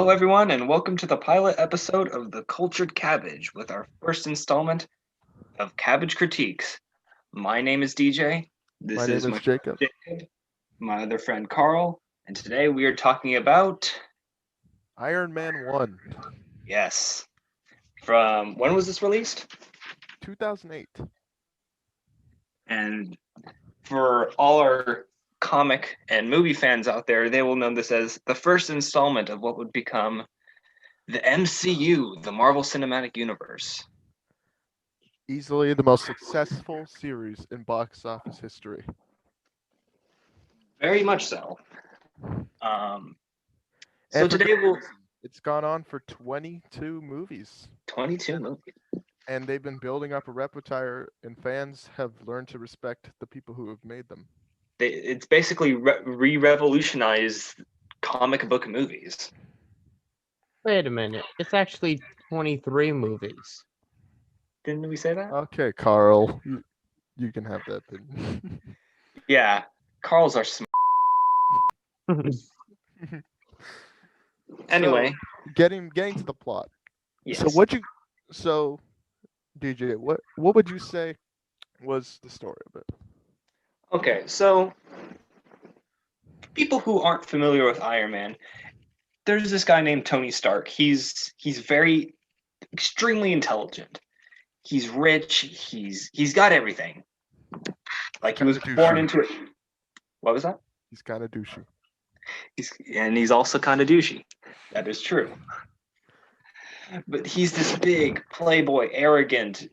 Hello, everyone, and welcome to the pilot episode of The Cultured Cabbage with our first installment of Cabbage Critiques. My name is DJ. My This name is is my Jacob. Jacob, my other friend Karl, and today we are talking about, Iron Man 1, yes, from when was this released? 2008. And for all our comic and movie fans out there, they will know this as the first installment of what would become the MCU, the Marvel Cinematic Universe. Easily the most successful series in box office history. Very much so. So And for today we'll it's gone on for 22 movies. 22 movies. And they've been building up a repertoire, and fans have learned to respect the people who have made them. It's basically re-revolutionized comic book movies. Wait a minute. It's actually 23 movies. Didn't we say that? Okay, Karl, you can have that then. Yeah, Karl's our smart. Anyway, so, getting to the plot. yes. So DJ, what would you say was the story of it? Okay, so people who aren't familiar with Iron Man, there's this guy named Tony Stark. He's very extremely intelligent. He's rich. He's got everything. Like he was born into it. What was that? He's kind of douchey. He's also kind of douchey. That is true. But he's this big playboy, arrogant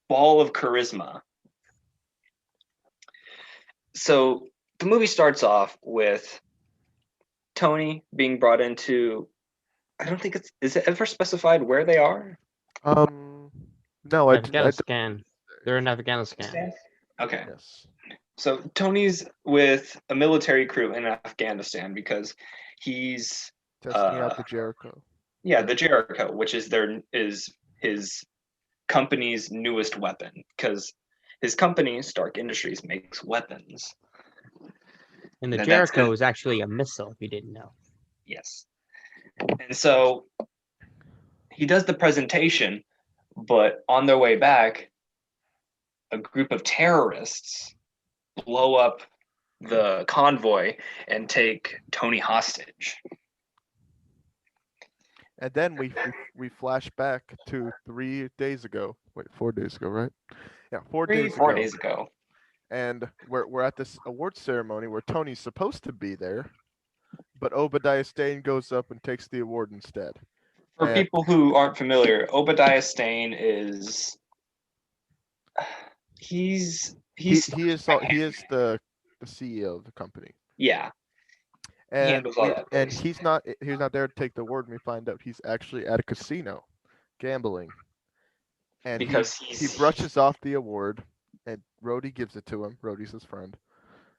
ball of charisma. So the movie starts off with Tony being brought into. I don't think is it ever specified where they are? No, Afghanistan. They're in Afghanistan. Okay. Yes. So Tony's with a military crew in Afghanistan because he's testing out the Jericho. Yeah, the Jericho, which is his company's newest weapon, because his company, Stark Industries, makes weapons. And the Jericho is actually a missile, if you didn't know. Yes. And so he does the presentation, but on their way back, a group of terrorists blow up the convoy and take Tony hostage. And then we flash back to 3 days ago. Wait, 4 days ago, right? Yeah, 4 days ago. And we're at this award ceremony where Tony's supposed to be there, but Obadiah Stane goes up and takes the award instead. For people who aren't familiar, Obadiah Stane is he is the CEO of the company. Yeah. And he's not there to take the award, and we find out he's actually at a casino gambling. And because he brushes off the award, and Rhodey gives it to him. Rhodey's his friend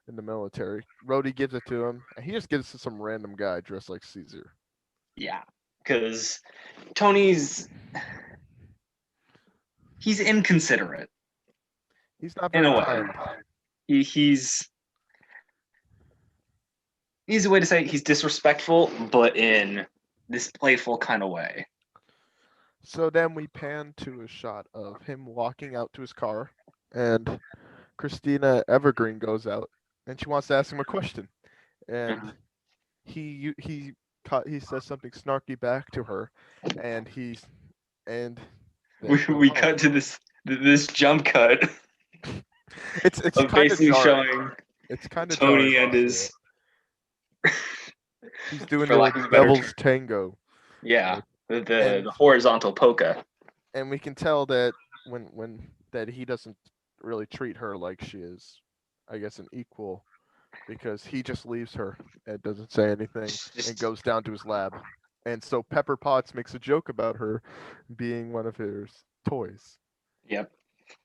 in the military. Rhodey gives it to him, and he just gives it to some random guy dressed like Caesar. Yeah, because Tony's inconsiderate. He's not very kind. He's a way to say it. He's disrespectful, but in this playful kind of way. So then we pan to a shot of him walking out to his car, and Christina Evergreen goes out, and she wants to ask him a question, and he says something snarky back to her, and we cut to this jump cut. It's basically showing it's kind of Tony and his. He's doing the devil's tango. Yeah, the horizontal polka. And we can tell that when that he doesn't really treat her like she is, I guess, an equal, because he just leaves her and doesn't say anything and goes down to his lab. And so Pepper Potts makes a joke about her being one of his toys. Yep.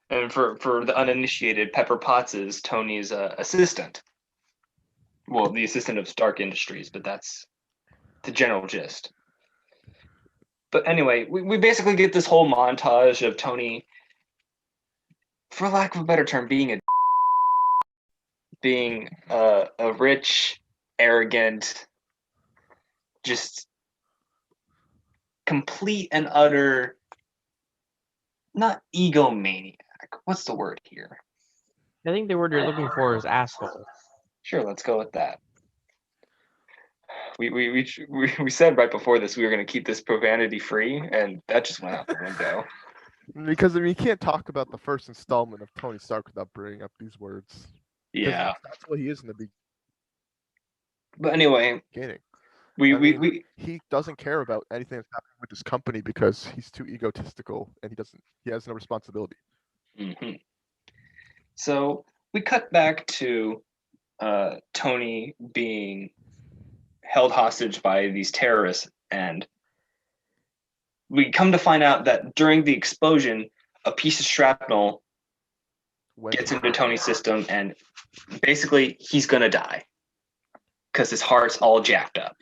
And for the uninitiated, Pepper Potts is Tony's assistant. Well, the assistant of Stark Industries, but that's the general gist. But anyway, we basically get this whole montage of Tony, for lack of a better term, being a rich, arrogant, just complete and utter, not egomaniac. What's the word here? I think the word you're looking for is asshole. Sure, let's go with that. We said right before this we were going to keep this profanity free, and that just went out the window. Because you can't talk about the first installment of Tony Stark without bringing up these words. 'Cause Yeah. that's what he is in the But anyway, beginning. we He doesn't care about anything that's happening with his company because he's too egotistical and he has no responsibility. Mm-hmm. So we cut back to Tony being held hostage by these terrorists, and we come to find out that during the explosion, a piece of shrapnel gets into Tony's system, and basically he's gonna die because his heart's all jacked up.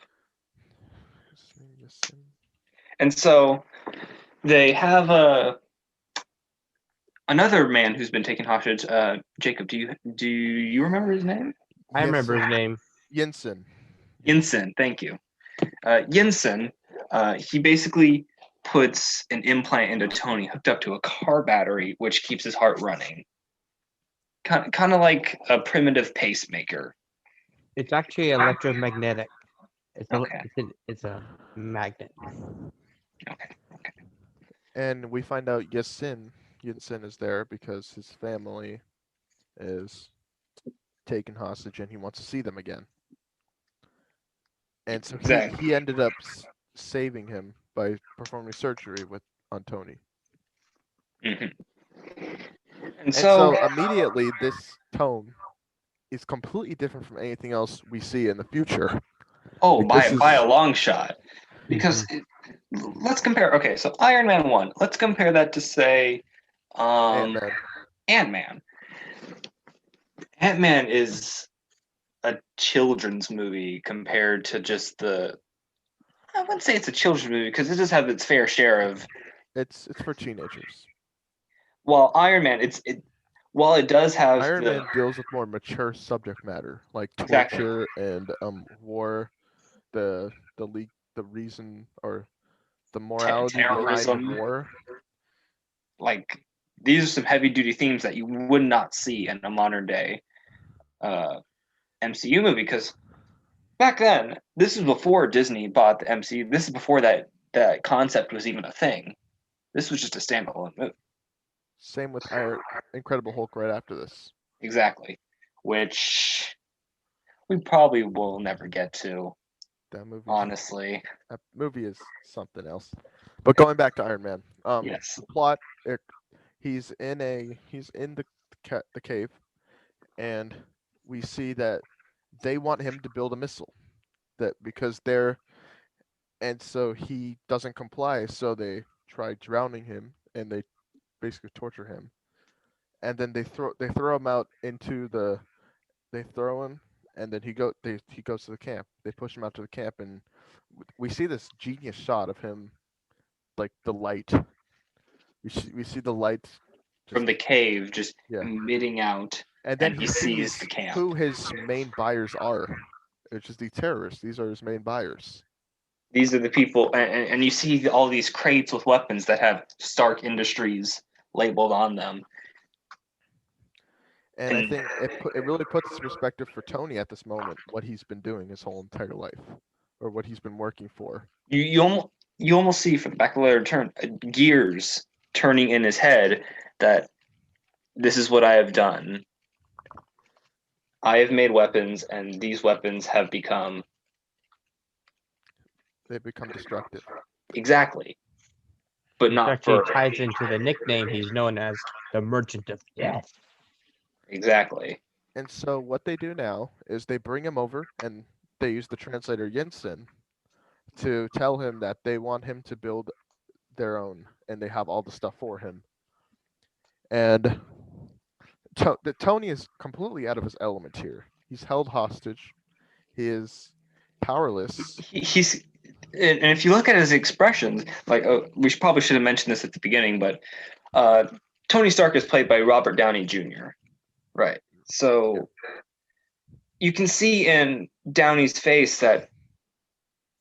And so they have another man who's been taken hostage. Jacob, do you remember his name? I remember his name. Yinsen. Yinsen, thank you. Yinsen, he basically puts an implant into Tony hooked up to a car battery, which keeps his heart running. Kind of like a primitive pacemaker. It's actually electromagnetic. It's Okay. It's a magnet. Okay. And we find out Yinsen is there because his family is taken hostage and he wants to see them again. And so Exactly. he ended up saving him by performing surgery on Tony. Mm-hmm. And so immediately this tone is completely different from anything else we see in the future. Oh, by a long shot. Because let's compare. Okay, so Iron Man 1. Let's compare that to, say, Ant-Man. Ant-Man is a children's movie compared to just I wouldn't say it's a children's movie because it does have its fair share of. It's for teenagers. Well, Iron Man, while it does have Iron Man deals with more mature subject matter like torture and war, the reason or the morality terrorism behind war. Like, these are some heavy duty themes that you would not see in a modern day MCU movie, because back then, this is before Disney bought the MCU. This is before that concept was even a thing. This was just a standalone movie. Same with Incredible Hulk right after this. Exactly. Which we probably will never get to. That movie, honestly. That movie is something else. But going back to Iron Man, yes. The plot. He's in the cave, and we see that they want him to build a missile, and so he doesn't comply. So they try drowning him, and they basically torture him, and then they throw him out into they throw him, and then he goes to the camp. They push him out to the camp, and we see this genius shot of him, like the light. We see the light from the cave just emitting out, and then he sees the camp. Who his main buyers are. It's just the terrorists. These are his main buyers. These are the people, and you see all these crates with weapons that have Stark Industries labeled on them. And I think it really puts into perspective for Tony at this moment what he's been doing his whole entire life, or what he's been working for. You almost see, from the back of the turn, gears turning in his head that this is what I have done. I have made weapons, and these weapons have become. They've become destructive. Exactly. But not actually ties into the nickname he's known as the Merchant of Death. Exactly. And so what they do now is they bring him over, and they use the translator Yinsen to tell him that they want him to build their own, and they have all the stuff for him. And Tony is completely out of his element here. He's held hostage. He is powerless. He's, and if you look at his expressions, like we probably should have mentioned this at the beginning, but Tony Stark is played by Robert Downey Jr. Right. So you can see in Downey's face that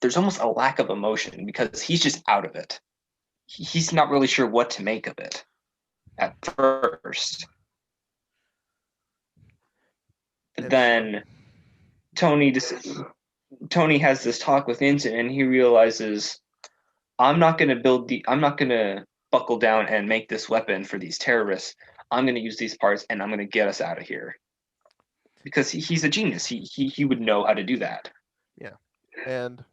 there's almost a lack of emotion because he's just out of it. He's not really sure what to make of it at first. But then Tony has this talk with Vincent, and he realizes, I'm not going to buckle down and make this weapon for these terrorists. I'm going to use these parts, and I'm going to get us out of here. Because he's a genius. He would know how to do that. Yeah, and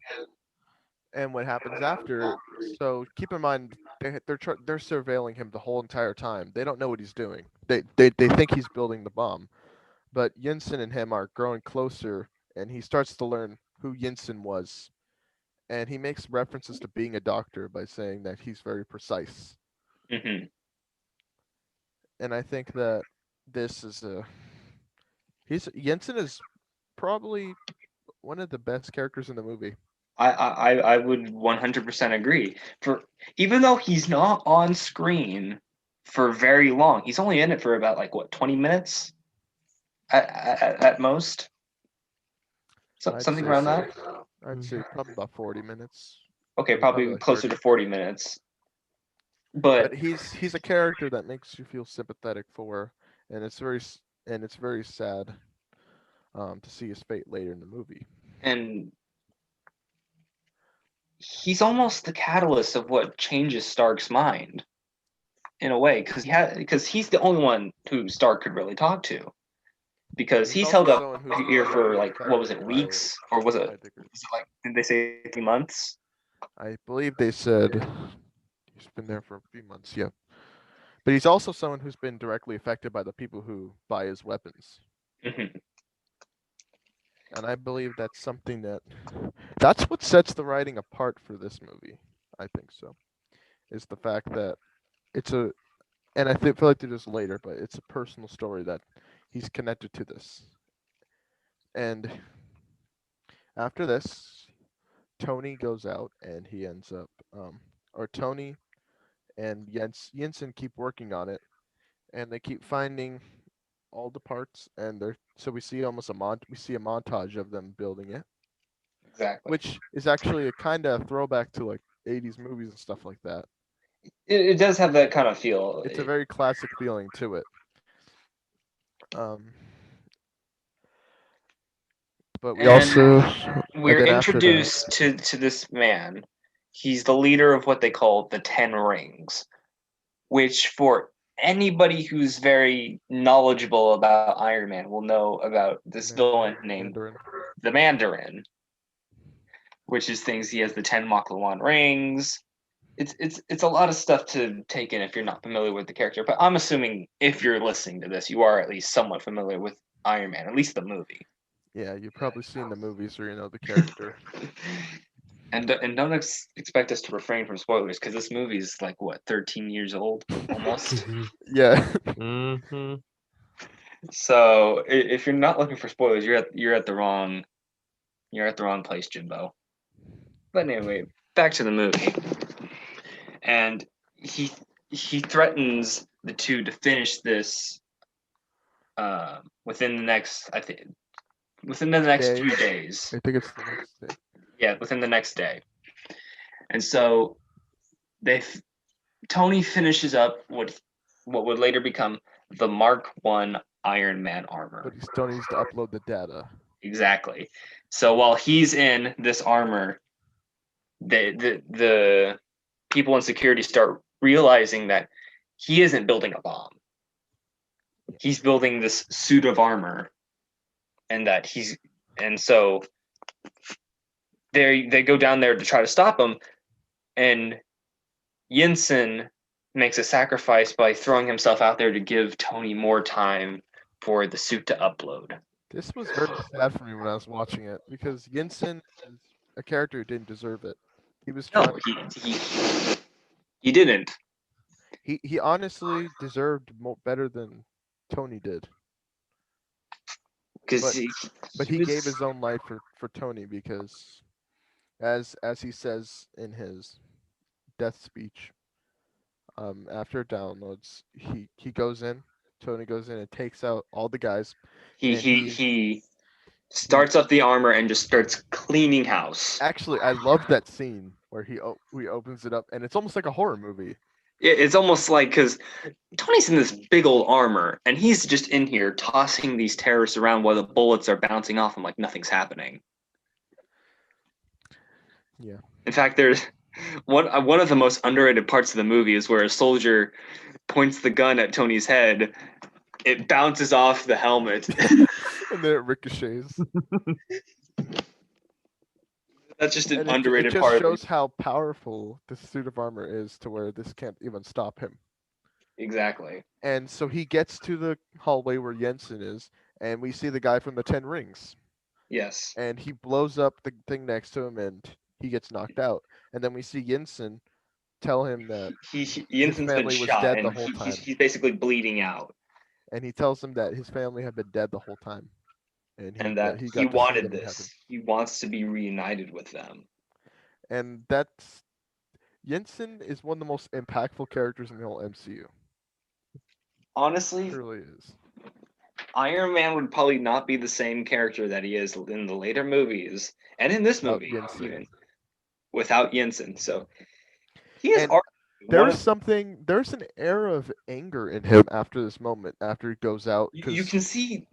what happens after? So keep in mind, they're surveilling him the whole entire time. They don't know what he's doing. They think he's building the bomb, but Yinsen and him are growing closer, and he starts to learn who Yinsen was, and he makes references to being a doctor by saying that he's very precise. Mm-hmm. And I think that this is Yinsen is probably one of the best characters in the movie. I would 100% agree. For even though he's not on screen for very long, he's only in it for about 20 minutes at most. Something around that. I'd say probably about 40 minutes. Okay, probably like closer 30. to 40 minutes. But he's a character that makes you feel sympathetic for, and it's very sad to see his fate later in the movie. And he's almost the catalyst of what changes Stark's mind, in a way, because he's the only one who Stark could really talk to. Because he's held up here for what was it, weeks, or was it did they say 3 months? I believe they said he's been there for a few months. Yeah, but he's also someone who's been directly affected by the people who buy his weapons. Mm-hmm. And I believe that's something that's what sets the writing apart for this movie. I think so, is the fact that and I feel like they just later, but it's a personal story that he's connected to this. And after this, Tony goes out and he ends up, or Tony and Jensen keep working on it, and they keep finding all the parts, and so we see almost a montage of them building it. Exactly. Which is actually a kind of throwback to 80s movies and stuff like that. It does have that kind of feel. It's a very classic feeling to it. But we're introduced to this man. He's the leader of what they call the 10 Rings, which for anybody who's very knowledgeable about Iron Man will know about this villain named the Mandarin, which is things he has the 10 Makluan rings. It's a lot of stuff to take in if you're not familiar with the character, but I'm assuming if you're listening to this, you are at least somewhat familiar with Iron Man, at least the movie. Yeah, you've probably seen the movies or you know the character. And don't expect us to refrain from spoilers because this movie is 13 years old almost. Yeah. Mm-hmm. So if you're not looking for spoilers, you're at the wrong place, Jimbo. But anyway, back to the movie. And he threatens the two to finish this within the next few days. I think it's the next day. Yeah, within the next day. And so Tony finishes up what would later become the Mark I Iron Man armor. But he still needs to upload the data. Exactly. So while he's in this armor, the people in security start realizing that he isn't building a bomb. He's building this suit of armor, and so they go down there to try to stop him, and Yinsen makes a sacrifice by throwing himself out there to give Tony more time for the suit to upload. This was very sad for me when I was watching it because Yinsen is a character who didn't deserve it. He was trying. No, he didn't. He honestly deserved better than Tony did. But he gave his own life for Tony because, as he says in his death speech, after it downloads, he goes in. Tony goes in and takes out all the guys. He starts up the armor and just starts cleaning house. Actually, I love that scene where he opens it up, and it's almost like a horror movie. It's almost like, because Tony's in this big old armor, and he's just in here tossing these terrorists around while the bullets are bouncing off him like nothing's happening. Yeah. In fact, there's one of the most underrated parts of the movie is where a soldier points the gun at Tony's head. It bounces off the helmet. And then it ricochets. That's just an And underrated it just part. shows how powerful this suit of armor is to where this can't even stop him. Exactly. And so he gets to the hallway where Jensen is, and we see the guy from the 10 Rings. Yes. And he blows up the thing next to him, and he gets knocked out. And then we see Jensen tell him that Jensen's been family was shot, dead and the whole time. he's basically bleeding out. And he tells him that his family had been dead the whole time. And that he wanted this. He wants to be reunited with them. And that's Jensen is one of the most impactful characters in the whole MCU. Honestly, He really is. Iron Man would probably not be the same character that he is in the later movies and in this movie even without Jensen. So he is. There's an air of anger in him after this moment. After he goes out, you can see.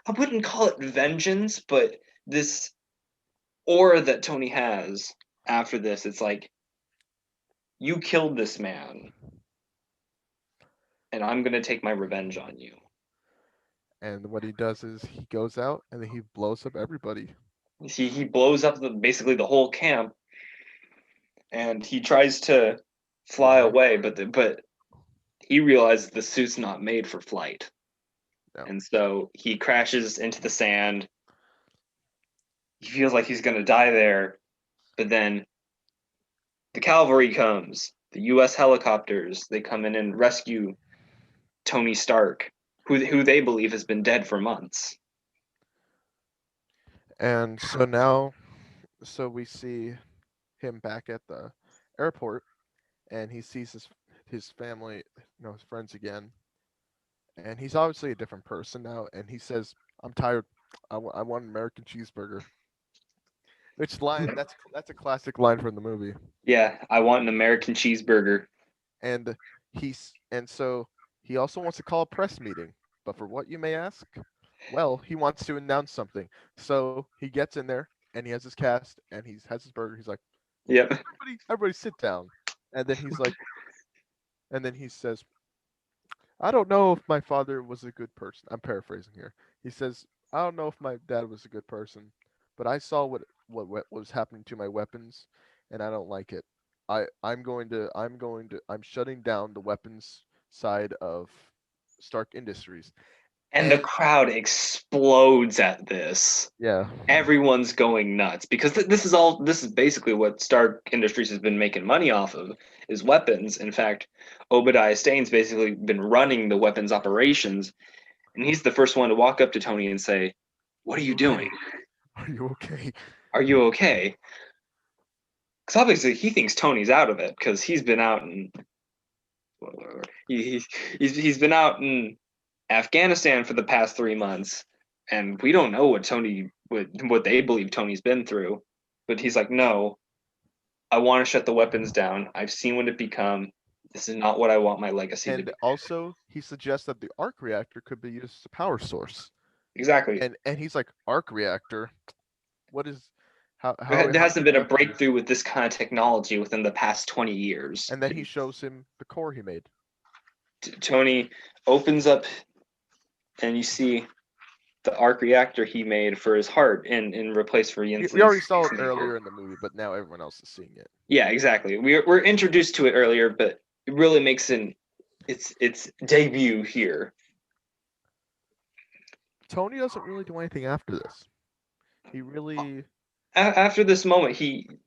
I wouldn't call it vengeance, but this aura that Tony has after this, it's like, you killed this man, and I'm gonna take my revenge on you. And what he does is he goes out and then he blows up everybody. He blows up basically the whole camp, and he tries to fly away, but he realizes the suit's not made for flight. No. And so he crashes into the sand. He feels like he's going to die there, but then the cavalry comes, the U.S. helicopters, they come in and rescue Tony Stark, who they believe has been dead for months. And so we see him back at the airport, and he sees his family, his friends again. And he's obviously a different person now, and he says, "I'm tired. I want an American cheeseburger." Which line? That's a classic line from the movie. Yeah, I want an American cheeseburger. And so he also wants to call a press meeting, but for what, you may ask? Well, he wants to announce something. So he gets in there, and he has his cast, and he has his burger. He's like, "Yep, everybody sit down." And then he's like, and then he says, "I don't know if my father was a good person." I'm paraphrasing here. He says, "I don't know if my dad was a good person, but I saw what was happening to my weapons, and I don't like it. I'm shutting down the weapons side of Stark Industries." And the crowd explodes at this. Yeah. Everyone's going nuts because this is basically what Stark Industries has been making money off of, is weapons. In fact, Obadiah Stane's basically been running the weapons operations, and he's the first one to walk up to Tony and say, "What are you doing? Are you okay? Are you okay?" Because obviously he thinks Tony's out of it because he's been out and he's been out in Afghanistan for the past 3 months, and we don't know what they believe Tony's been through. But he's like, "No, I want to shut the weapons down. I've seen what it become. This is not what I want my legacy to be." And also, he suggests that the arc reactor could be used as a power source. Exactly. And he's like, "Arc reactor? What is? How there hasn't been a breakthrough with this kind of technology within the past 20 years." And then he shows him the core he made. Tony opens up, and you see the arc reactor he made for his heart in replace for Jensen's. We already saw it earlier in the movie, but now everyone else is seeing it. Yeah, exactly. We're introduced to it earlier, but it really makes its debut here. Tony doesn't really do anything after this. He really after this moment, he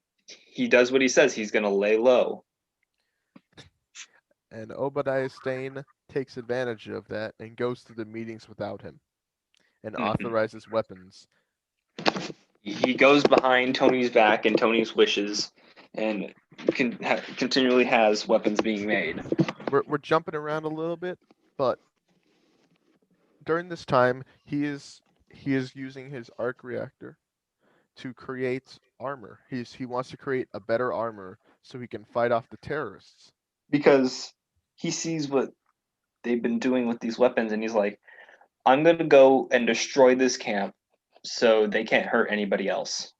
does what he says. He's gonna lay low. And Obadiah Stane takes advantage of that and goes to the meetings without him, and authorizes weapons. He goes behind Tony's back and Tony's wishes, and continually has weapons being made. We're jumping around a little bit, but during this time, he is he is using his arc reactor to create armor. He wants to create a better armor so he can fight off the terrorists. Because he sees what they've been doing with these weapons, and he's like, I'm gonna go and destroy this camp so they can't hurt anybody else.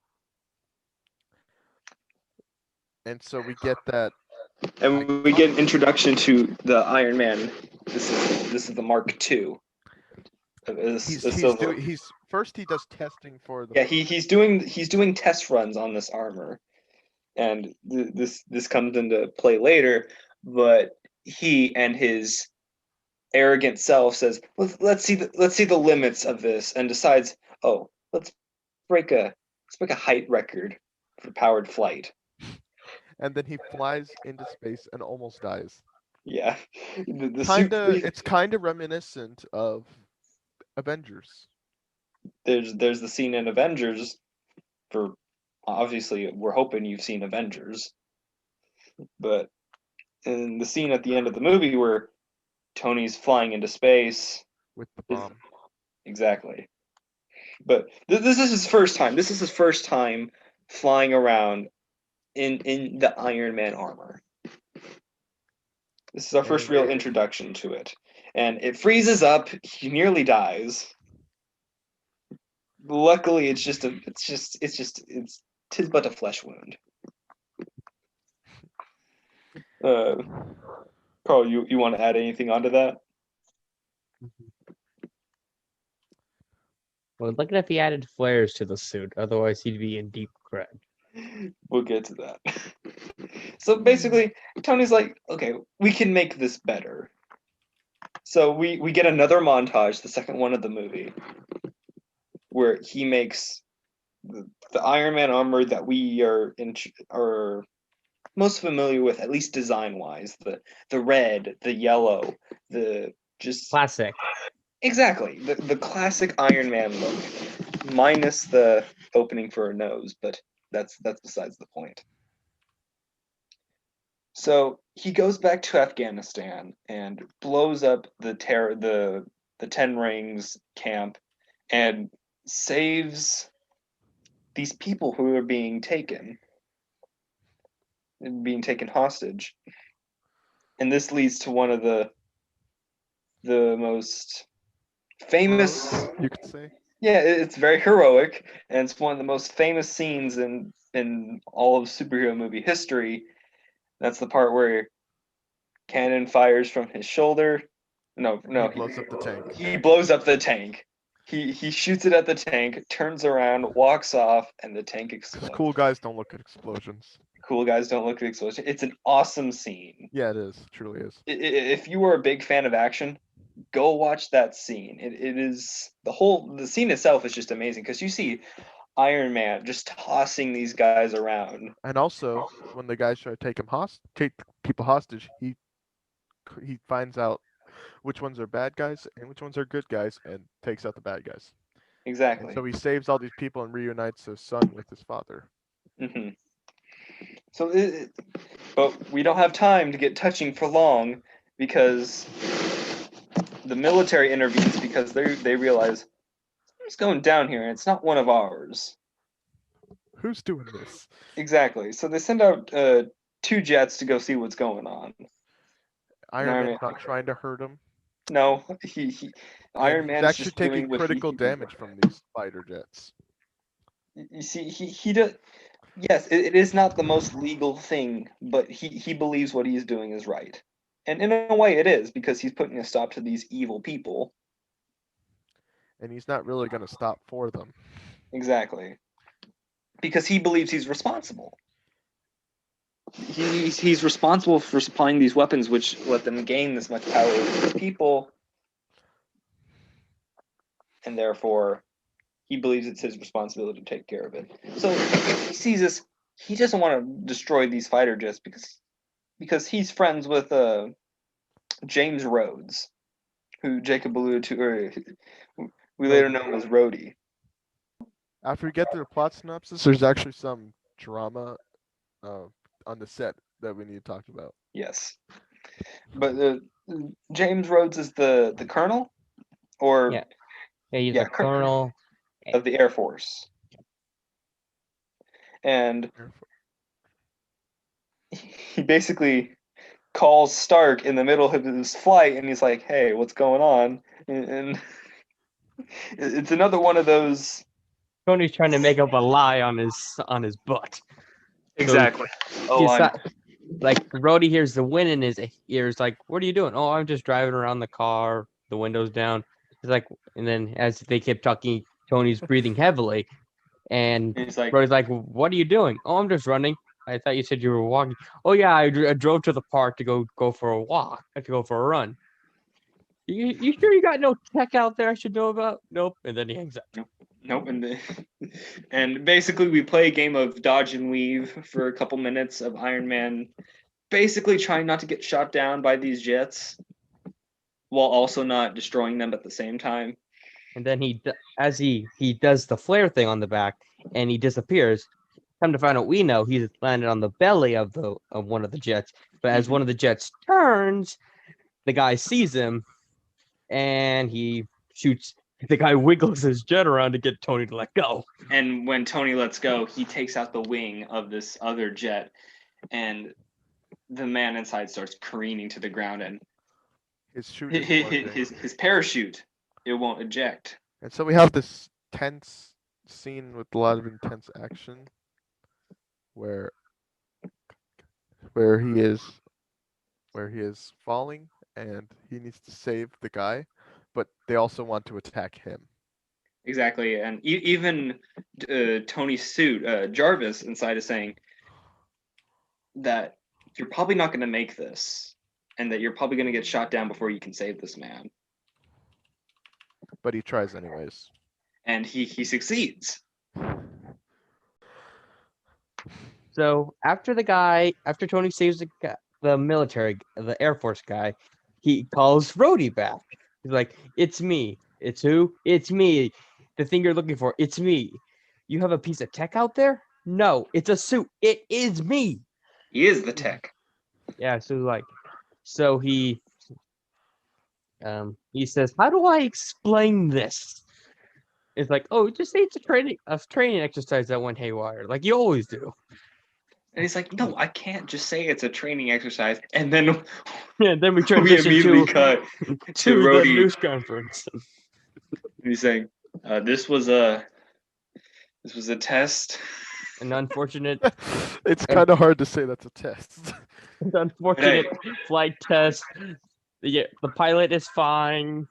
And so we get that. And we get an introduction to the Iron Man. This is the Mark II. He's first he does testing for the. Yeah, he's doing test runs on this armor, and this comes into play later. But he and his arrogant self says, let's see the limits of this, and decides, oh, let's break a height record for powered flight. And then he flies into space and almost dies. Yeah, it's kind of reminiscent of Avengers. There's the scene in Avengers, for obviously we're hoping you've seen Avengers, but in the scene at the end of the movie where Tony's flying into space with the bomb. Exactly. But this is his first time. This is his first time flying around in the Iron Man armor. This is our first real introduction to it. And it freezes up, he nearly dies. Luckily it's tis but a flesh wound. Karl, you want to add anything onto that? Well, look at if he added flares to the suit. Otherwise, he'd be in deep cred. We'll get to that. So basically, Tony's like, okay, we can make this better. So we get another montage, the second one of the movie, where he makes the Iron Man armor that we are most familiar with, at least design-wise. The red, the yellow, the just classic. Exactly, the classic Iron Man look, minus the opening for a nose, but that's besides the point. So he goes back to Afghanistan and blows up the 10 Rings camp and saves these people who are being taken hostage. And this leads to one of the most famous, you could say. Yeah, it's very heroic, and it's one of the most famous scenes in all of superhero movie history. That's the part where Cannon fires from his shoulder. No, he blows up the tank. He blows up the tank. He shoots it at the tank, turns around, walks off, and the tank explodes. Cool guys don't look at explosions. Cool guys don't look at explosions. It's an awesome scene. Yeah, it is. It truly is. If you were a big fan of action, go watch that scene. It is the scene itself is just amazing because you see Iron Man just tossing these guys around. And also, when the guys try to take people hostage, he finds out which ones are bad guys and which ones are good guys, and takes out the bad guys. Exactly. And so he saves all these people and reunites his son with his father. Mm-hmm. So, but we don't have time to get touching for long because the military intervenes because they realize it's going down here and it's not one of ours. Who's doing this? Exactly. So they send out 2 jets to go see what's going on. Iron Man's not trying to hurt him. No, Iron Man's actually taking critical damage from these fighter jets. You see, he does. Yes, it is not the most legal thing, but he believes what he's doing is right. And in a way it is, because he's putting a stop to these evil people. And he's not really going to stop for them. Exactly. Because he believes he's responsible. He's responsible for supplying these weapons, which let them gain this much power over the people. And therefore, he believes it's his responsibility to take care of it. So he sees this. He doesn't want to destroy these fighter jets because he's friends with James Rhodes, who Jacob alluded to, or we later know him as Rhodey. After we get through the plot synopsis, there's actually some drama on the set that we need to talk about. Yes, but James Rhodes is the colonel, or yeah. Yeah, he's Yeah, a colonel. of the Air Force. And he basically calls Stark in the middle of his flight, and he's like, "Hey, what's going on?" And it's another one of those. Tony's trying to make up a lie on his butt. Exactly. He's not, like Rhodey hears the wind in his ears. Like, what are you doing? Oh, I'm just driving around the car. The windows down. He's like, and then as they kept talking, Tony's breathing heavily, and he's like, Rhodey's like, "What are you doing?" "Oh, I'm just running." "I thought you said you were walking." "Oh yeah, I drove to the park to go for a walk. To go for a run." You sure you got no tech out there I should know about?" "Nope." And then he hangs up. Nope. And basically, we play a game of dodge and weave for a couple minutes of Iron Man, basically trying not to get shot down by these jets, while also not destroying them at the same time. And then as he does the flare thing on the back, and he disappears. Come to find out, we know he's landed on the belly of one of the jets. But as one of the jets turns, the guy sees him, and he shoots. The guy wiggles his jet around to get Tony to let go. And when Tony lets go, he takes out the wing of this other jet, and the man inside starts careening to the ground, and his parachute, it won't eject. And so we have this tense scene with a lot of intense action where he is falling and he needs to save the guy, but they also want to attack him. Exactly. And even Tony's suit, Jarvis inside, is saying that you're probably not going to make this, and that you're probably going to get shot down before you can save this man. But he tries anyways. And he succeeds. So after Tony saves the Air Force guy, he calls Rhodey back. He's like, "It's me." "It's who?" "It's me. The thing you're looking for. It's me. You have a piece of tech out there?" "No, it's a suit. It is me." He is the tech. Yeah. So he says, "How do I explain this?" It's like, "Oh, just say it's a training exercise that went haywire, like you always do." And he's like, "No, I can't just say it's a training exercise." And then then we we transition immediately to cut the Rhodey. news conference. He's saying, "This was a test." An unfortunate, It's kind of hard to say that's a test. flight test. The pilot is fine.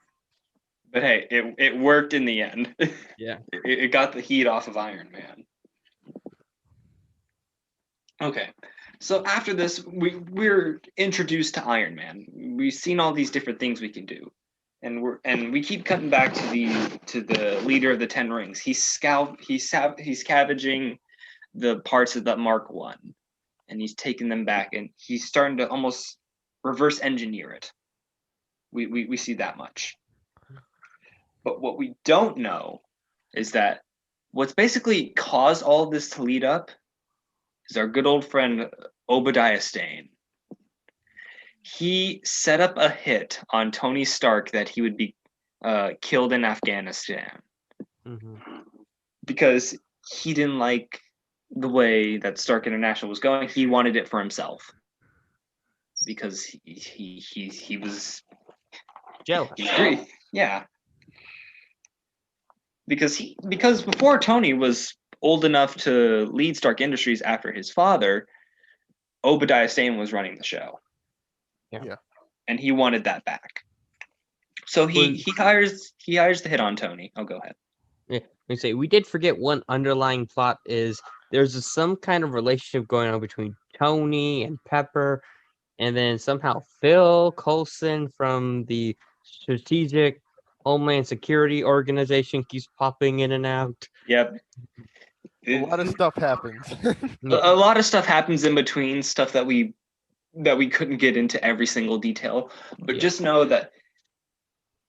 But hey, it worked in the end. Yeah. It got the heat off of Iron Man. Okay, so after this, we're introduced to Iron Man. We've seen all these different things we can do, and we keep cutting back to the leader of the Ten Rings. He's scavenging the parts of that Mark I, and he's taking them back, and he's starting to almost reverse engineer it. We see that much. But what we don't know is that what's basically caused all of this to lead up is our good old friend Obadiah Stane. He set up a hit on Tony Stark that he would be killed in Afghanistan, because he didn't like the way that Stark International was going. He wanted it for himself because he was jealous. Yeah. Because before Tony was old enough to lead Stark Industries after his father, Obadiah Stane was running the show. Yeah. And he wanted that back. So he hires the hit on Tony. Oh, go ahead. Yeah, we did forget one underlying plot is there's some kind of relationship going on between Tony and Pepper, and then somehow Phil Coulson from the Strategic Homeland Security Organization keeps popping in and out. Yep. A lot of stuff happens. A lot of stuff happens in between, stuff that we couldn't get into every single detail. But just know that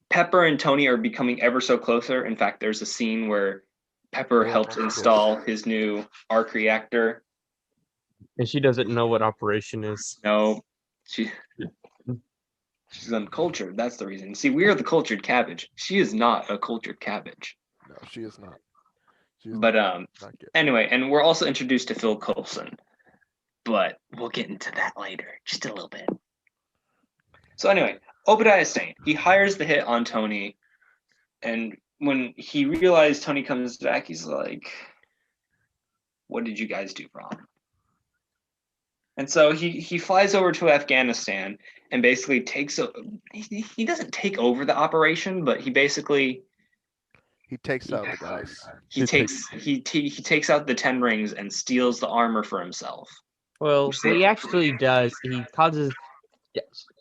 Pepper and Tony are becoming ever so closer. In fact, there's a scene where Pepper helps install his new arc reactor. And she doesn't know what operation is. No. She's uncultured. That's the reason. See, we are the cultured cabbage. She is not a cultured cabbage. No, she is not. She is But not good. anyway, and we're also introduced to Phil Coulson, but we'll get into that later, just a little bit. So anyway, Obadiah Stane, he hires the hit on Tony, and when he realized Tony comes back, he's like, "What did you guys do wrong?" And so he flies over to Afghanistan and basically he doesn't take over the operation, but he basically He takes out the guys. he takes out the 10 rings and steals the armor for himself. Well, what he actually does, he causes.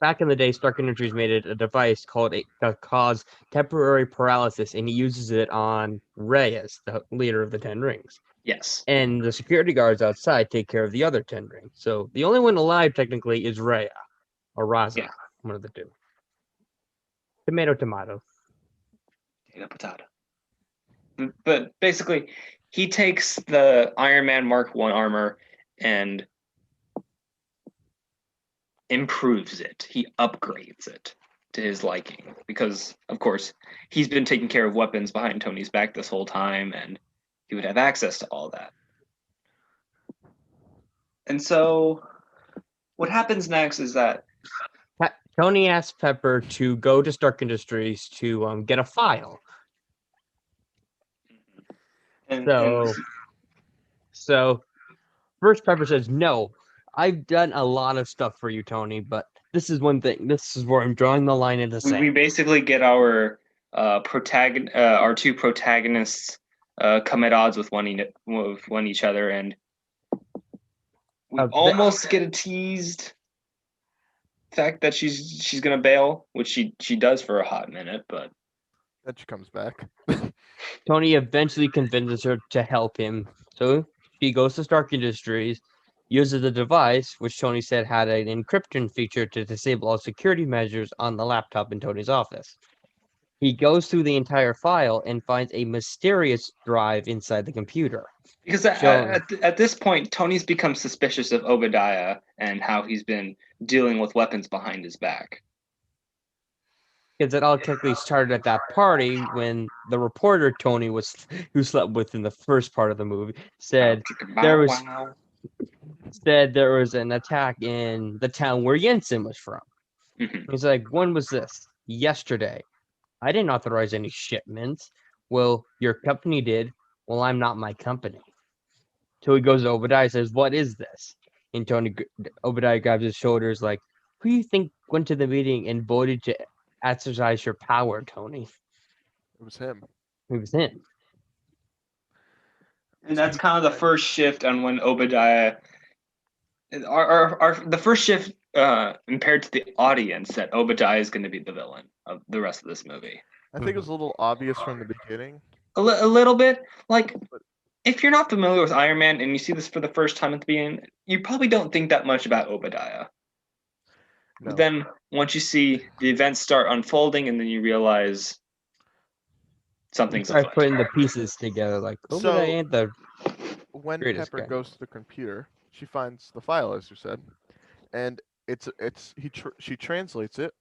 Back in the day, Stark Industries made a device called to cause temporary paralysis, and he uses it on Reyes, the leader of the 10 Rings. Yes. And the security guards outside take care of the other 10 Rings. So the only one alive, technically, is Rhea or Raza, one of the two. Tomato, tomato. Potato, potato. But basically, he takes the Iron Man Mark I armor and improves it. He upgrades it to his liking because, of course, he's been taking care of weapons behind Tony's back this whole time, and he would have access to all that. And so what happens next is that Tony asks Pepper to go to Stark Industries to get a file. So first Pepper says, "No, I've done a lot of stuff for you, Tony, but this is one thing. This is where I'm drawing the line in the sand." We basically get our two protagonists come at odds with one each other, and we almost get a teased fact that she's gonna bail, which she does for a hot minute, but then she comes back. Tony eventually convinces her to help him, so she goes to Stark Industries, uses the device, which Tony said had an encryption feature to disable all security measures on the laptop in Tony's office. He goes through the entire file and finds a mysterious drive inside the computer. Because at this point, Tony's become suspicious of Obadiah and how he's been dealing with weapons behind his back. Because it all technically started at that party when the reporter Tony who slept with in the first part of the movie said there was an attack in the town where Jensen was from. Mm-hmm. He's like, "When was this?" "Yesterday." "I didn't authorize any shipments." "Well, your company did." "Well, I'm not my company." So he goes to Obadiah and says, "What is this?" And Obadiah grabs his shoulders like, "Who do you think went to the meeting and voted to exercise your power, Tony?" It was him. It was him. And that's kind of the first shift on when Obadiah, the first shift compared to the audience that Obadiah is going to be the villain of the rest of this movie. I think it was a little obvious from the beginning. A little bit. Like, if you're not familiar with Iron Man and you see this for the first time at the beginning, you probably don't think that much about Obadiah. No. But then once you see the events start unfolding and then you realize something's afoot. Putting the pieces together, like Obadiah ain't the when greatest Pepper guy. goes to the computer, she finds the file, as you said, and she translates it,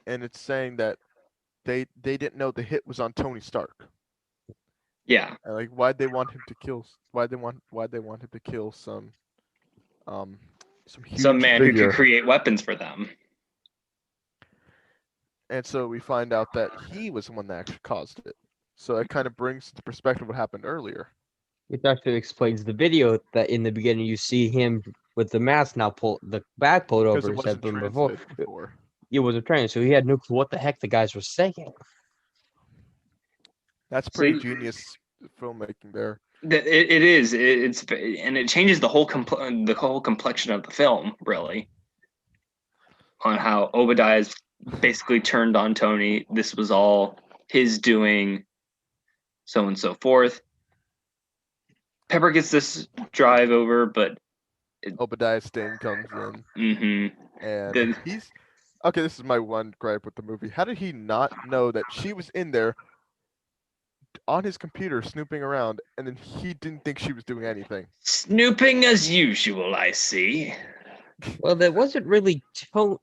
and it's saying that they didn't know the hit was on Tony Stark. Yeah. And like, why'd they want him to kill? Why'd they want him to kill some huge man figure who could create weapons for them? And so we find out that he was the one that actually caused it. So it kind of brings to perspective what happened earlier. It actually explains the video that in the beginning you see him with the mask now the back pulled over Because it wasn't translated before. It was a train, so he had no clue what the heck the guys were saying. That's pretty genius filmmaking there. It is. And it changes the whole complexion of the film, really, on how Obadiah's basically turned on Tony. This was all his doing, so on and so forth. Pepper gets this drive over, but Obadiah Stane comes in. Mm-hmm. And he's okay. This is my one gripe with the movie. How did he not know that she was in there on his computer snooping around, and then he didn't think she was doing anything? Snooping as usual, I see. Well, that wasn't really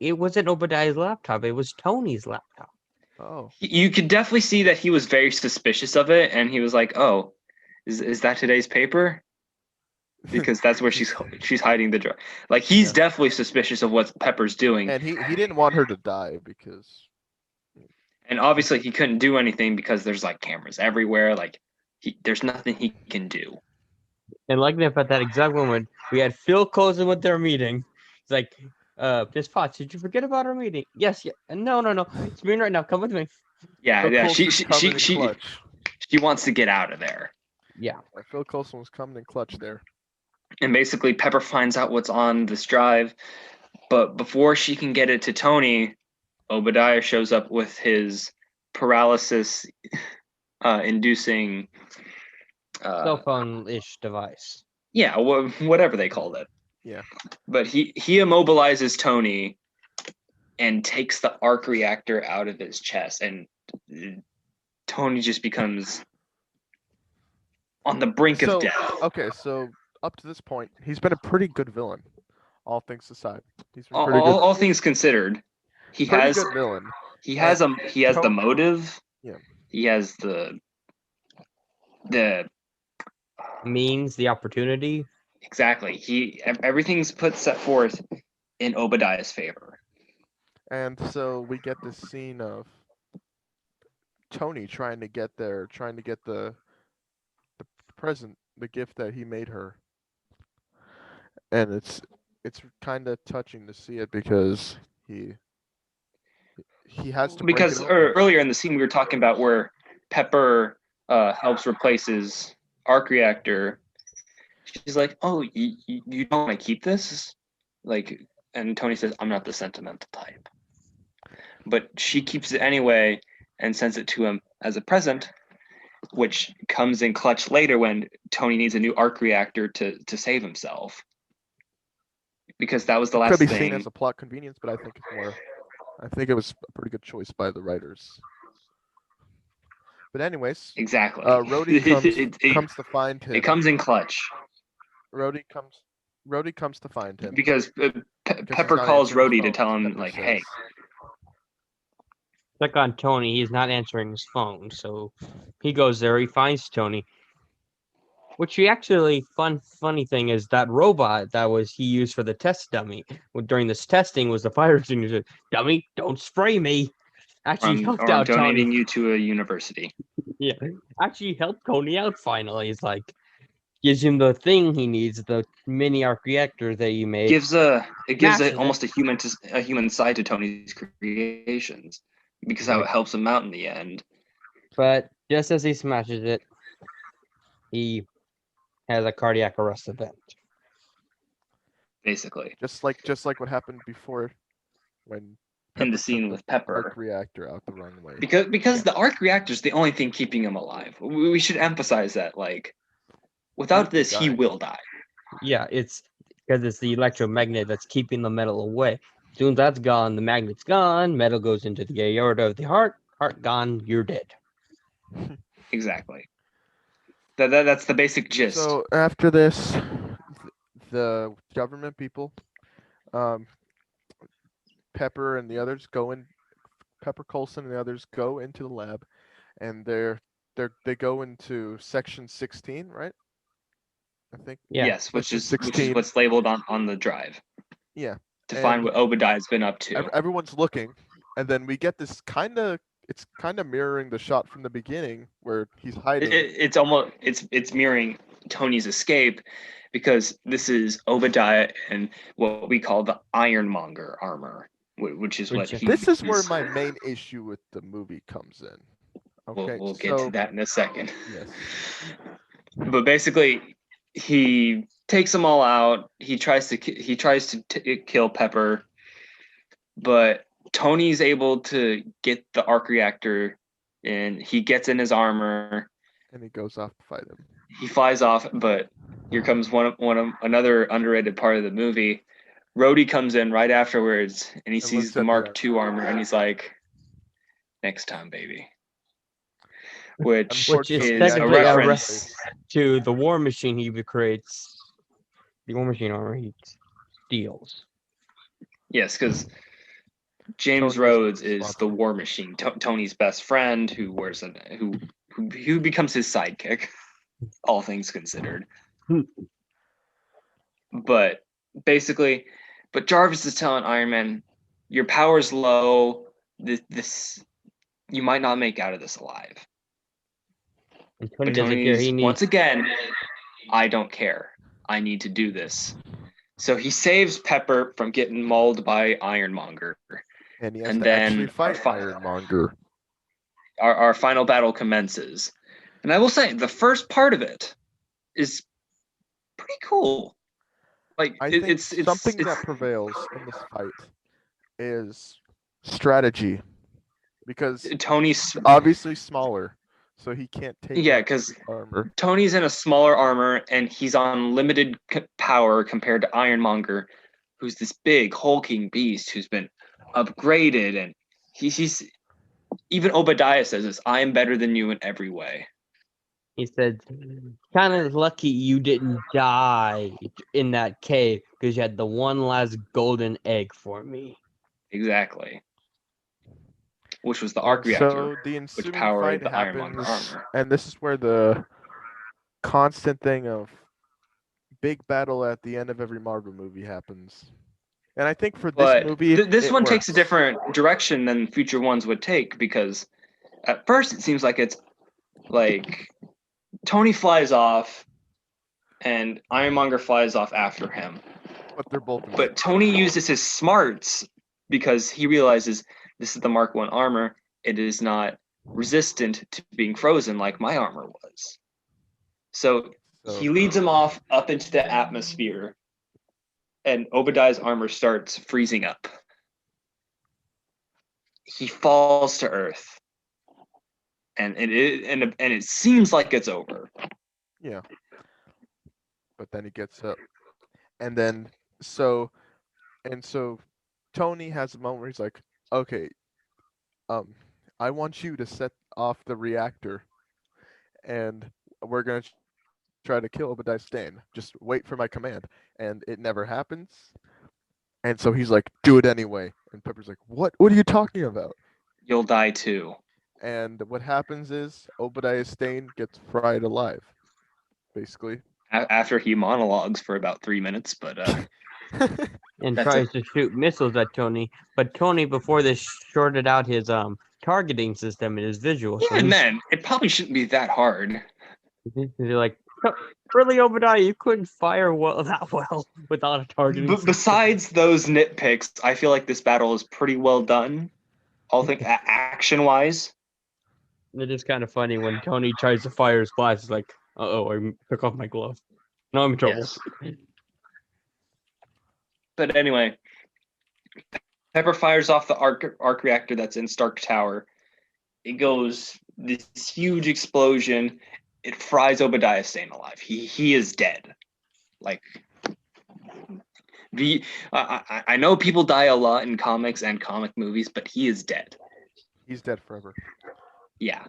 it wasn't Obadiah's laptop. It was Tony's laptop. Oh, You could definitely see that he was very suspicious of it, and he was like, "Oh, is that today's paper?" Because that's where she's hiding the drug. Like he's definitely suspicious of what Pepper's doing, and he didn't want her to die because. and obviously he couldn't do anything because there's like cameras everywhere. Like there's nothing he can do. And like that, at that exact moment, we had Phil closing with their meeting. It's like, Miss Potts, did you forget about our meeting? Yes, yeah. No. It's me right now. Come with me. Yeah, Phil yeah. Coulson's coming in clutch. She wants to get out of there. Yeah. Phil Coulson was coming in clutch there. And basically, Pepper finds out what's on this drive, but before she can get it to Tony, Obadiah shows up with his paralysis inducing Cell phone-ish device. Yeah, whatever they called it. Yeah. But he immobilizes Tony and takes the arc reactor out of his chest, and Tony just becomes on the brink of death. Okay, so up to this point, he's been a pretty good villain, all things aside. He's been all things considered, he has good villain. He has the motive. Yeah. He has the means, the opportunity. Exactly. Everything's set forth in Obadiah's favor. And so we get this scene of Tony trying to get the present, the gift that he made her. And it's kind of touching to see it because he has to earlier in the scene we were talking about where Pepper helps replace his arc reactor. She's like, "Oh, you don't want to keep this?" Like, and Tony says, "I'm not the sentimental type." But she keeps it anyway and sends it to him as a present, which comes in clutch later when Tony needs a new arc reactor to save himself. Because that was the last thing. Could be seen as a plot convenience, but I think it was a pretty good choice by the writers. But anyways, exactly. Rhodey comes to find him. It comes in clutch. Rhodey comes to find him because Pepper calls Rhodey to tell him like, "Hey." Check on Tony. He's not answering his phone, so he goes there. He finds Tony. Which funny thing is that robot that he used for the test dummy during this testing was the fire extinguisher. Dummy, don't spray me. Actually helped out Tony. Donating you to a university. Yeah, actually helped Tony out finally. It's like gives him the thing he needs, the mini arc reactor that you made. It gives almost a human side to Tony's creations because how it helps him out in the end. But just as he smashes it, he has a cardiac arrest event. Basically, just like what happened before when in the scene with Pepper, arc reactor out the wrong way. Because the arc reactor is the only thing keeping him alive. We should emphasize that. Like, without this, he will die. Yeah, it's because it's the electromagnet that's keeping the metal away. As soon as that's gone, the magnet's gone. Metal goes into the aorta of the heart. Heart gone. You're dead. Exactly. That's the basic gist. So after this, the government people, Pepper and the others Pepper Coulson and the others go into the lab, and they go into section 16, right? I think. Yeah. Yes, which is what's labeled on the drive. Yeah. To find what Obadiah's been up to. Everyone's looking, and then we get this it's kind of mirroring the shot from the beginning where he's hiding. It's mirroring Tony's escape, because this is Obadiah and what we call the Ironmonger armor, which is what he. This is where my main issue with the movie comes in. Okay, we'll get to that in a second. Yes. But basically, he takes them all out. He tries to kill Pepper, but Tony's able to get the arc reactor, and he gets in his armor, and he goes off to fight him. He flies off, but here comes another underrated part of the movie. Rhodey comes in right afterwards, and he sees the Mark II armor, and he's like, "Next time, baby." Which is a reference to the War Machine he creates. The War Machine armor he steals. Yes, because James Tony is Rhodes is the responsible. war machine. Tony's best friend, who becomes his sidekick, all things considered. But basically, Jarvis is telling Iron Man, "Your power's low. This you might not make out of this alive." And Tony But doesn't care. He Tony's needs. once again, I don't care. I need to do this. So he saves Pepper from getting mauled by Ironmonger. And he has And to actually then fight Ironmonger. our final battle commences. And I will say, the first part of it is pretty cool. Like I think something that prevails in this fight is strategy, because Tony's obviously smaller, so he can't take because armor. Tony's in a smaller armor and he's on limited power compared to Ironmonger, who's this big hulking beast who's been upgraded, and he's even Obadiah says this: "I am better than you in every way." He said, "Kind of lucky you didn't die in that cave because you had the one last golden egg for me." Exactly. Which was the arc reactor, So the which ensuing powered fight the Ironmonger happens, armor. and this is where the constant thing of big battle at the end of every Marvel movie happens. And I think for this But movie, this it one takes a works. different direction than future ones would take, because at first it seems like it's like Tony flies off and Ironmonger flies off after him. But they're both. But Tony uses his smarts because he realizes this is the Mark 1 armor. It is not resistant to being frozen like my armor was. So he leads him off up into the atmosphere, and Obadiah's armor starts freezing up. He falls to Earth, and it seems like it's over. Yeah. But then he gets up, and then so Tony has a moment where he's like, "Okay, I want you to set off the reactor, and we're gonna try to kill Obadiah Stane. Just wait for my command." And it never happens. And so he's like, "Do it anyway." And Pepper's like, "What? What are you talking about?" You'll die too. And what happens is Obadiah Stane gets fried alive, basically. After he monologues for about 3 minutes, but And that's tries it. to shoot missiles at Tony. But Tony, before this, shorted out his targeting system and his visual. So Even then, it probably shouldn't be that hard. you're like, really, Obadiah, you couldn't fire that well without a targeting system. Besides those nitpicks, I feel like this battle is pretty well done. All things action-wise. It is kind of funny when Tony tries to fire his blast. It's like, uh-oh, I took off my glove. No, I'm in trouble. Yes. But anyway, Pepper fires off the arc reactor that's in Stark Tower. It goes this huge explosion. It fries Obadiah Stane alive. He is dead. Like I know people die a lot in comics and comic movies, but he is dead. He's dead forever. Yeah.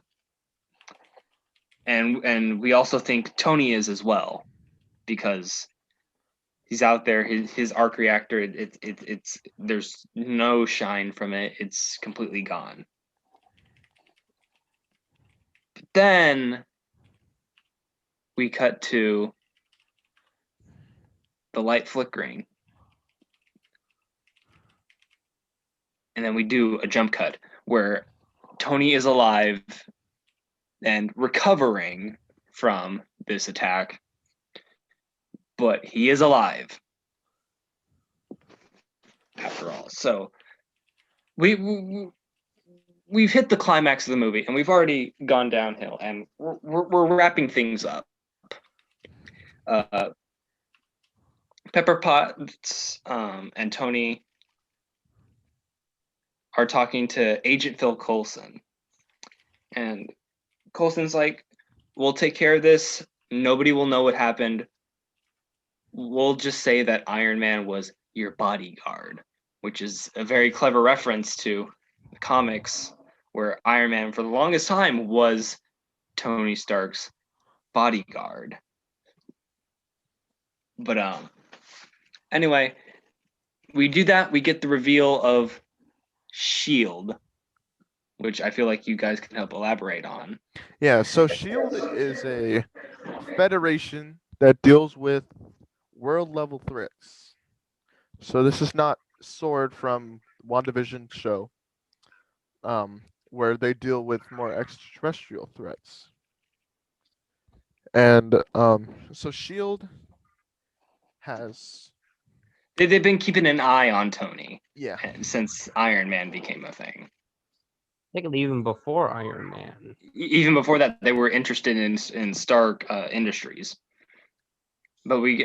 And we also think Tony is as well, because he's out there. His arc reactor, it's there's no shine from it. It's completely gone. But then we cut to the light flickering, and then we do a jump cut where Tony is alive and recovering from this attack, but he is alive after all. So we've hit the climax of the movie, and we've already gone downhill, and we're wrapping things up. Pepper Potts and Tony are talking to Agent Phil Coulson, and Coulson's like, "We'll take care of this. Nobody will know what happened. We'll just say that Iron Man was your bodyguard," which is a very clever reference to the comics, where Iron Man for the longest time was Tony Stark's bodyguard. But anyway, we do that. We get the reveal of Shield, which I feel like you guys can help elaborate on. Yeah, so Shield is a federation that deals with world level threats. So this is not Sword from WandaVision show, where they deal with more extraterrestrial threats. And so Shield has They've been keeping an eye on Tony yeah since Iron Man became a thing. I think even before Iron Man. Even before that, they were interested in Stark Industries. But we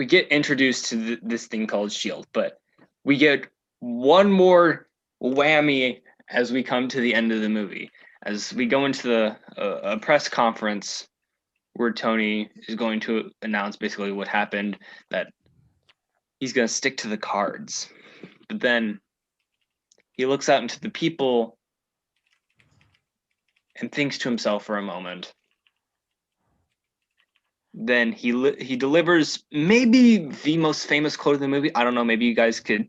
get introduced to this thing called Shield, but we get one more whammy as we come to the end of the movie. As we go into a press conference where Tony is going to announce basically what happened, that he's going to stick to the cards. But then he looks out into the people and thinks to himself for a moment. Then he delivers maybe the most famous quote of the movie. I don't know. Maybe you guys could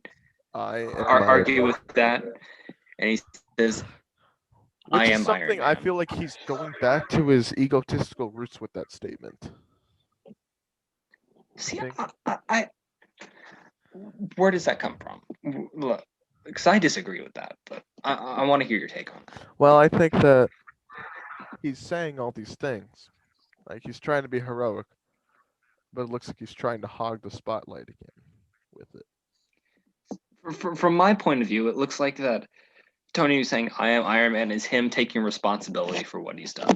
argue with that. And he says, which "I is am Iron something Man." I feel like he's going back to his egotistical roots with that statement. See, I where does that come from? Look, because I disagree with that, but I want to hear your take on that. Well, I think that he's saying all these things, like he's trying to be heroic, but it looks like he's trying to hog the spotlight again with it. From my point of view, it looks like that Tony was saying, "I am Iron Man," is him taking responsibility for what he's done.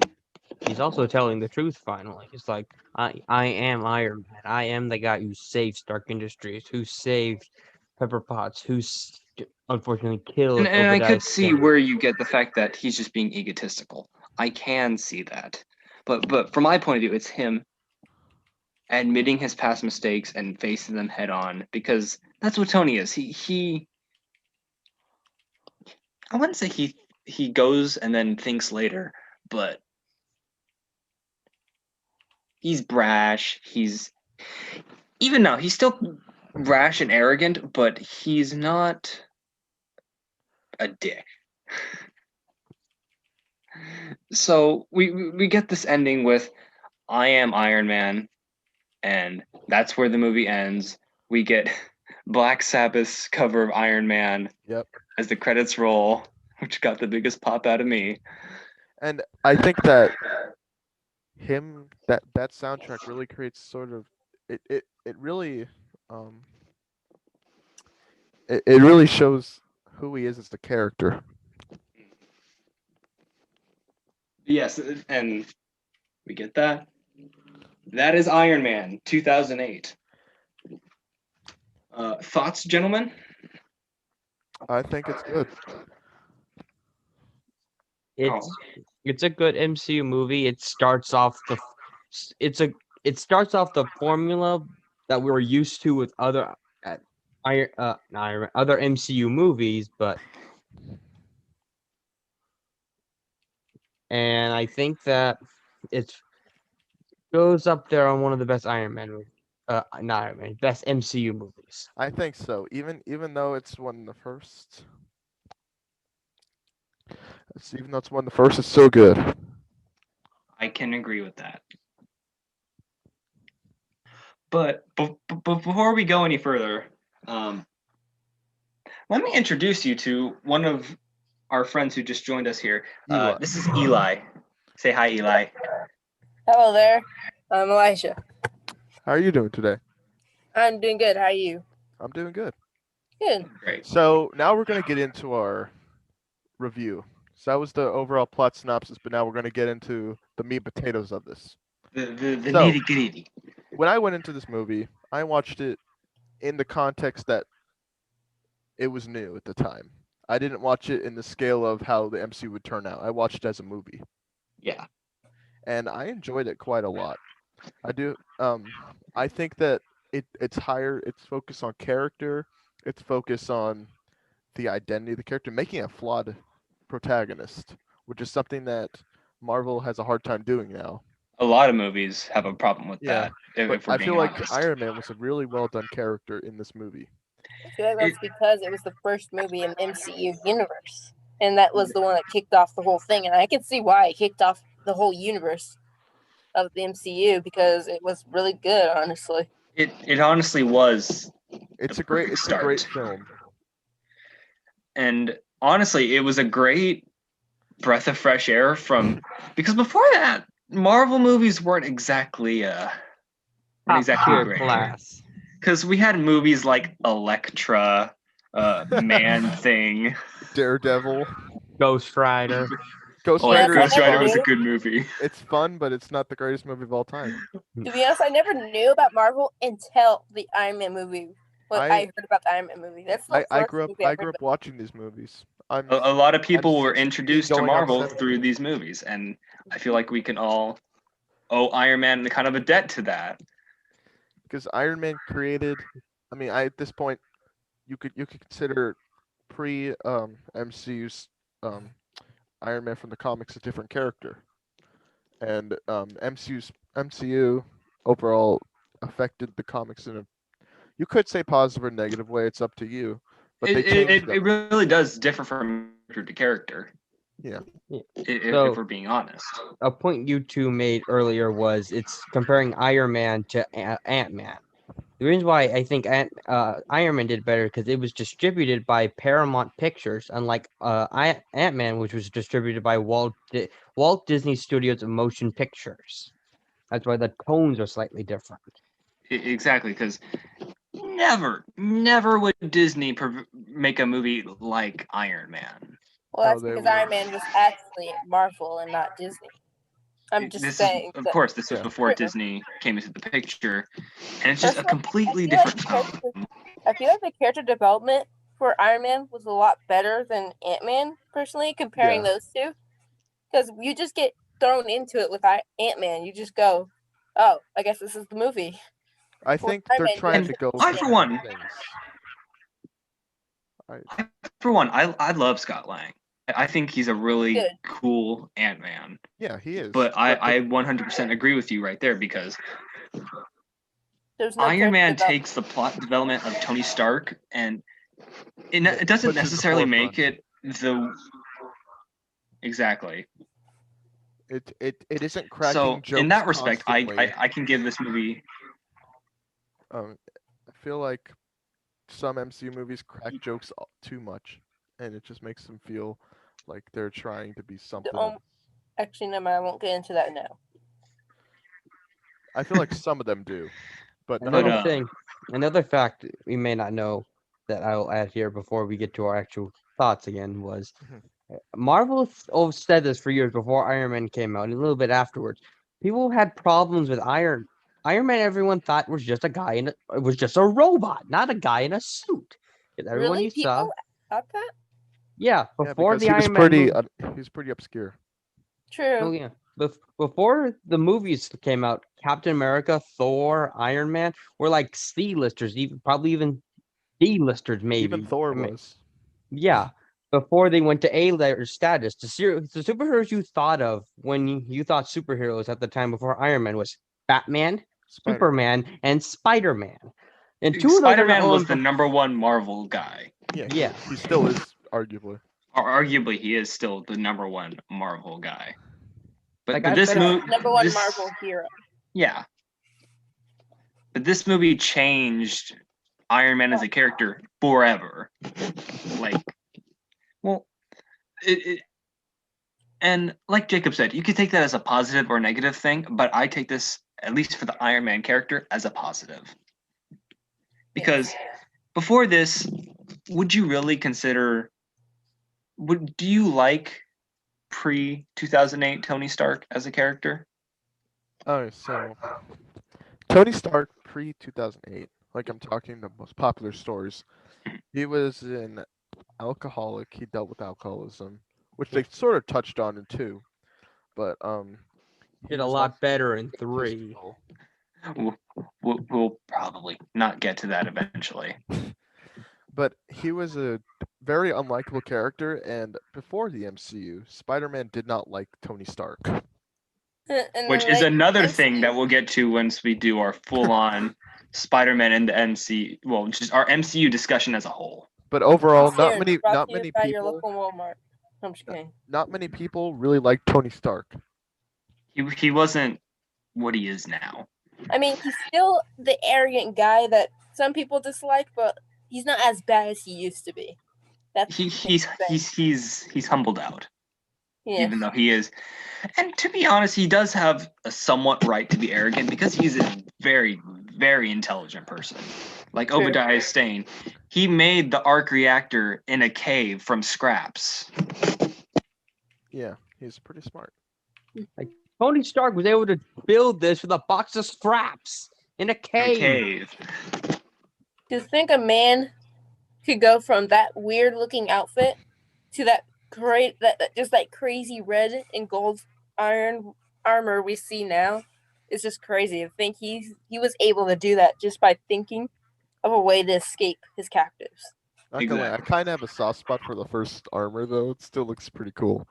He's also telling the truth finally. It's like, I am Iron Man. I am the guy who saved Stark Industries, who saved Pepper Potts, who unfortunately killed And I Obadiah could see Stane. where you get the fact that he's just being egotistical. I can see that. But from my point of view, it's him admitting his past mistakes and facing them head on, because that's what Tony is. He I wouldn't say he goes and then thinks later, but he's brash. He's even now he's still rash and arrogant, but he's not a dick. So we get this ending with I am Iron Man, and that's where the movie ends. We get Black Sabbath's cover of Iron Man as the credits roll, which got the biggest pop out of me. And I think that that soundtrack really creates sort of it really it really shows who he is as the character. Yes, and we get that. That is Iron Man 2008. Thoughts, gentlemen? I think it's good. It's a good MCU movie. It starts off the formula that we were used to with other other MCU movies, and I think that it goes up there on one of the best Iron Man movies. Not Iron Man, best MCU movies. I think so. Even though it's one of the first. Even though it's one of the first, it's so good. I can agree with that. But before we go any further, let me introduce you to one of our friends who just joined us here. This is Eli. Say hi, Eli. Hello there. I'm Elisha. How are you doing today? I'm doing good. How are you? I'm doing good. Good. Great. So now we're going to get into our review. So that was the overall plot synopsis, but now we're going to get into the meat and potatoes of this. The nitty-gritty. When I went into this movie, I watched it in the context that it was new at the time. I didn't watch it in the scale of how the MCU would turn out. I watched it as a movie. Yeah. And I enjoyed it quite a lot. I do. I think that it's higher. It's focused on character. It's focused on the identity of the character, making a flawed protagonist, which is something that Marvel has a hard time doing now. A lot of movies have a problem with Yeah, that. If, But if we're I being feel like honest. Iron Man was a really well done character in this movie. I feel like that's because it was the first movie in the MCU universe. And that was the one that kicked off the whole thing. And I can see why it kicked off the whole universe of the MCU because it was really good, honestly. It honestly was It's the a great perfect it's a great start. film. And honestly, it was a great breath of fresh air from because before that, Marvel movies weren't exactly Top tier great. class. Because we had movies like Elektra, Man Thing. Daredevil. Ghost Rider. Ghost Oh, Rider Ghost is Rider fun. was a good movie. It's fun, but it's not the greatest movie of all time. To be honest, I never knew about Marvel until the Iron Man movie. I heard about the Iron Man movie. That's the I first grew up movie I I heard grew up about. watching these movies. A lot of people were 16 introduced to going on Marvel 17. through these movies, and I feel like we can all owe Iron Man kind of a debt to that. Because Iron Man created, at this point, you could consider pre MCU's Iron Man from the comics a different character, and MCU overall affected the comics in a, you could say, positive or negative way. It's up to you. But they changed them. It really does differ from character to character. Yeah. If we're being honest. A point you two made earlier was it's comparing Iron Man to Ant-Man. The reason why I think Iron Man did better because it was distributed by Paramount Pictures, unlike Ant-Man, which was distributed by Walt Disney Studios Motion Pictures. That's why the tones are slightly different. Exactly, because never would Disney make a movie like Iron Man. Well, that's because Iron Man was actually Marvel and not Disney. I'm just saying. Of course, this was before Disney came into the picture, and it's just a Personally, completely different tone. I feel like the character development for Iron Man was a lot better than Ant-Man, personally, comparing those two. Because you just get thrown into it with Ant-Man. You just go, oh, I guess this is the movie. I think they're trying to go I, for for one, things. I love Scott Lang. I think he's a really cool Ant-Man. Yeah, he is. But I 100% agree with you right there because Iron Man takes the plot development of Tony Stark and it doesn't necessarily make it the exactly. It isn't cracking jokes. So in that respect, constantly. I can give this movie. I feel like some MCU movies crack jokes too much, and it just makes them feel like they're trying to be something. Actually, no, I won't get into that now. I feel like some of them do, but another fact we may not know that I'll add here before we get to our actual thoughts again was Marvel said this for years before Iron Man came out and a little bit afterwards. People had problems with Iron Man. Everyone thought was just a guy it was just a robot, not a guy in a suit. Everyone really? People thought that? Yeah, before the Iron Man he's pretty obscure. True. Oh yeah. Before the movies came out, Captain America, Thor, Iron Man were like C-listers, probably even D-listers, maybe. Even Thor was. Yeah, before they went to A-letter status. The superheroes you thought of when you thought superheroes at the time before Iron Man was Batman, Superman, and Spider-Man. And Spider-Man was the #1 Marvel guy. Yeah, he still is, arguably. Arguably, he is still the #1 Marvel guy. But like this movie, #1 Marvel hero. Yeah, but this movie changed Iron Man as a character forever. And like Jacob said, you could take that as a positive or negative thing, but I take this, at least for the Iron Man character, as a positive. Because before this, would you really consider? Do you like pre-2008 Tony Stark as a character? Oh, so Tony Stark pre-2008, like I'm talking the most popular stories, he was an alcoholic. He dealt with alcoholism, which they sort of touched on in 2, but did a lot better in 3. We'll probably not get to that eventually. But he was a very unlikable character, and before the MCU, Spider-Man did not like Tony Stark. And Which then, is like, another MCU thing that we'll get to once we do our full-on Spider-Man and the MCU. Well, just our MCU discussion as a whole. But overall, not Series many, brought not to you many by your people, local Walmart. I'm just kidding. not many people really like Tony Stark. He wasn't what he is now. I mean, he's still the arrogant guy that some people dislike, but he's not as bad as he used to be. That's He's humbled out, yeah. even though he is. And to be honest, he does have a somewhat right to be arrogant because he's a very, very intelligent person. Like True. Obadiah Stane, he made the arc reactor in a cave from scraps. Yeah, he's pretty smart. Tony Stark was able to build this with a box of scraps in a cave. To think a man could go from that weird looking outfit to that great that crazy red and gold iron armor we see now is just crazy. I think he was able to do that just by thinking of a way to escape his captives. Not gonna lie, I kind of have a soft spot for the first armor though. It still looks pretty cool.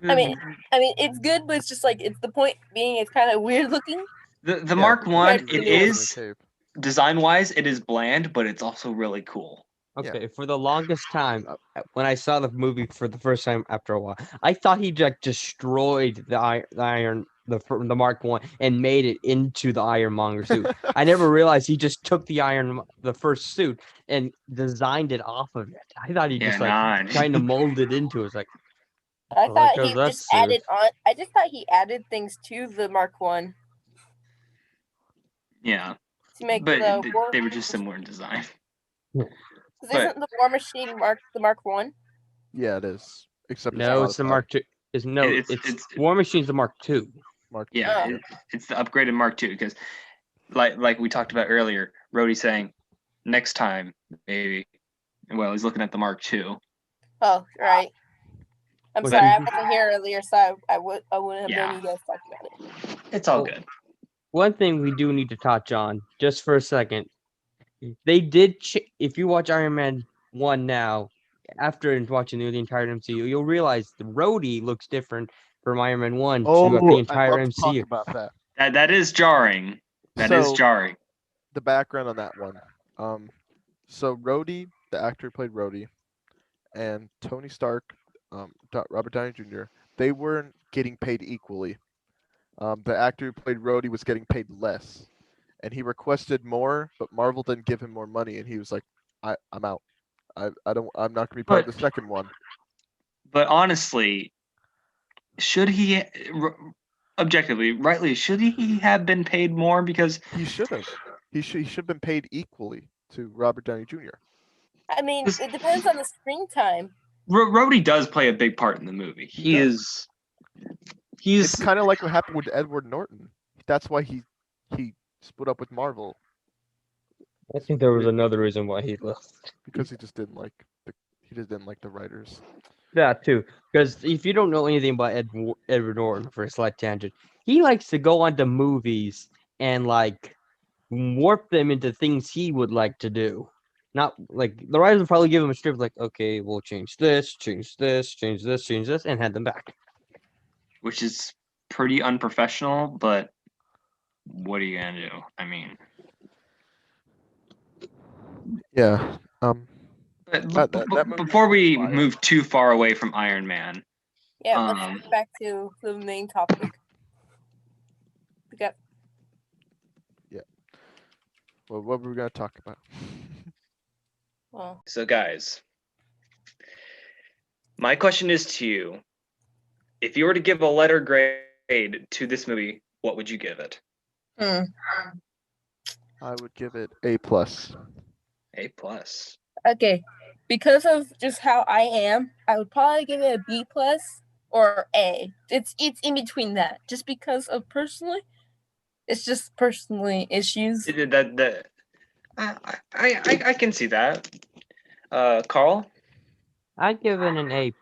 I mean, it's good, but it's just like it's the point being it's kind of weird looking. The Mark 1, it is cave. design-wise, it is bland, but it's also really cool. Okay, for the longest time, when I saw the movie for the first time after a while, I thought he like destroyed the Mark 1 and made it into the Ironmonger suit. I never realized he just took the first suit and designed it off of it. I thought he just trying to mold it into it. It's like I thought he just added on. I just thought he added things to the Mark 1. Yeah, to make but they were just similar in design. Isn't the War Machine the Mark 1? Yeah, it is. Except no, it's the Mark 2. It's War Machine's the Mark 2. It's the upgraded Mark 2 because, like we talked about earlier, Rhodey saying, "Next time, maybe." Well, he's looking at the Mark 2. Oh, right. I'm sorry, I wasn't here earlier, so I wouldn't have known you guys talked about it. It's all good. One thing we do need to touch on, just for a second, they did. If you watch Iron Man 1 now, after watching the entire MCU, you'll realize the Rhodey looks different from Iron Man 1 to the entire MCU. Talk about that. That is jarring. That is jarring. The background on that one. So Rhodey, the actor who played Rhodey, and Tony Stark, Robert Downey Jr., they weren't getting paid equally. The actor who played Rhodey was getting paid less, and he requested more, but Marvel didn't give him more money, and he was like, "I'm out. I'm not gonna be part of the second one." But honestly, should he, objectively, rightly, should he have been paid more? Because he should have. He should have been paid equally to Robert Downey Jr. I mean, it depends on the screen time. Rhodey does play a big part in the movie. He's It's kind of like what happened with Edward Norton. That's why he split up with Marvel. I think there was another reason why he left. Because he just didn't like the writers. Yeah, too. Because if you don't know anything about Edward Norton, for a slight tangent, he likes to go onto movies and like warp them into things he would like to do. Not like the writers would probably give him a script like, okay, we'll change this, change this, change this, change this, and hand them back. Which is pretty unprofessional, but what are you gonna do? I mean, yeah. Before we move too far away from Iron Man, let's get back to the main topic. Yeah. Well, what were we gonna talk about? So, guys, my question is to you: if you were to give a letter grade to this movie, what would you give it? I would give it A+. A+. Okay, because of just how I am, I would probably give it a B+ or A. It's in between that, just because of personally. It's just personally issues. I can see that. Karl? I'd give it an A+++.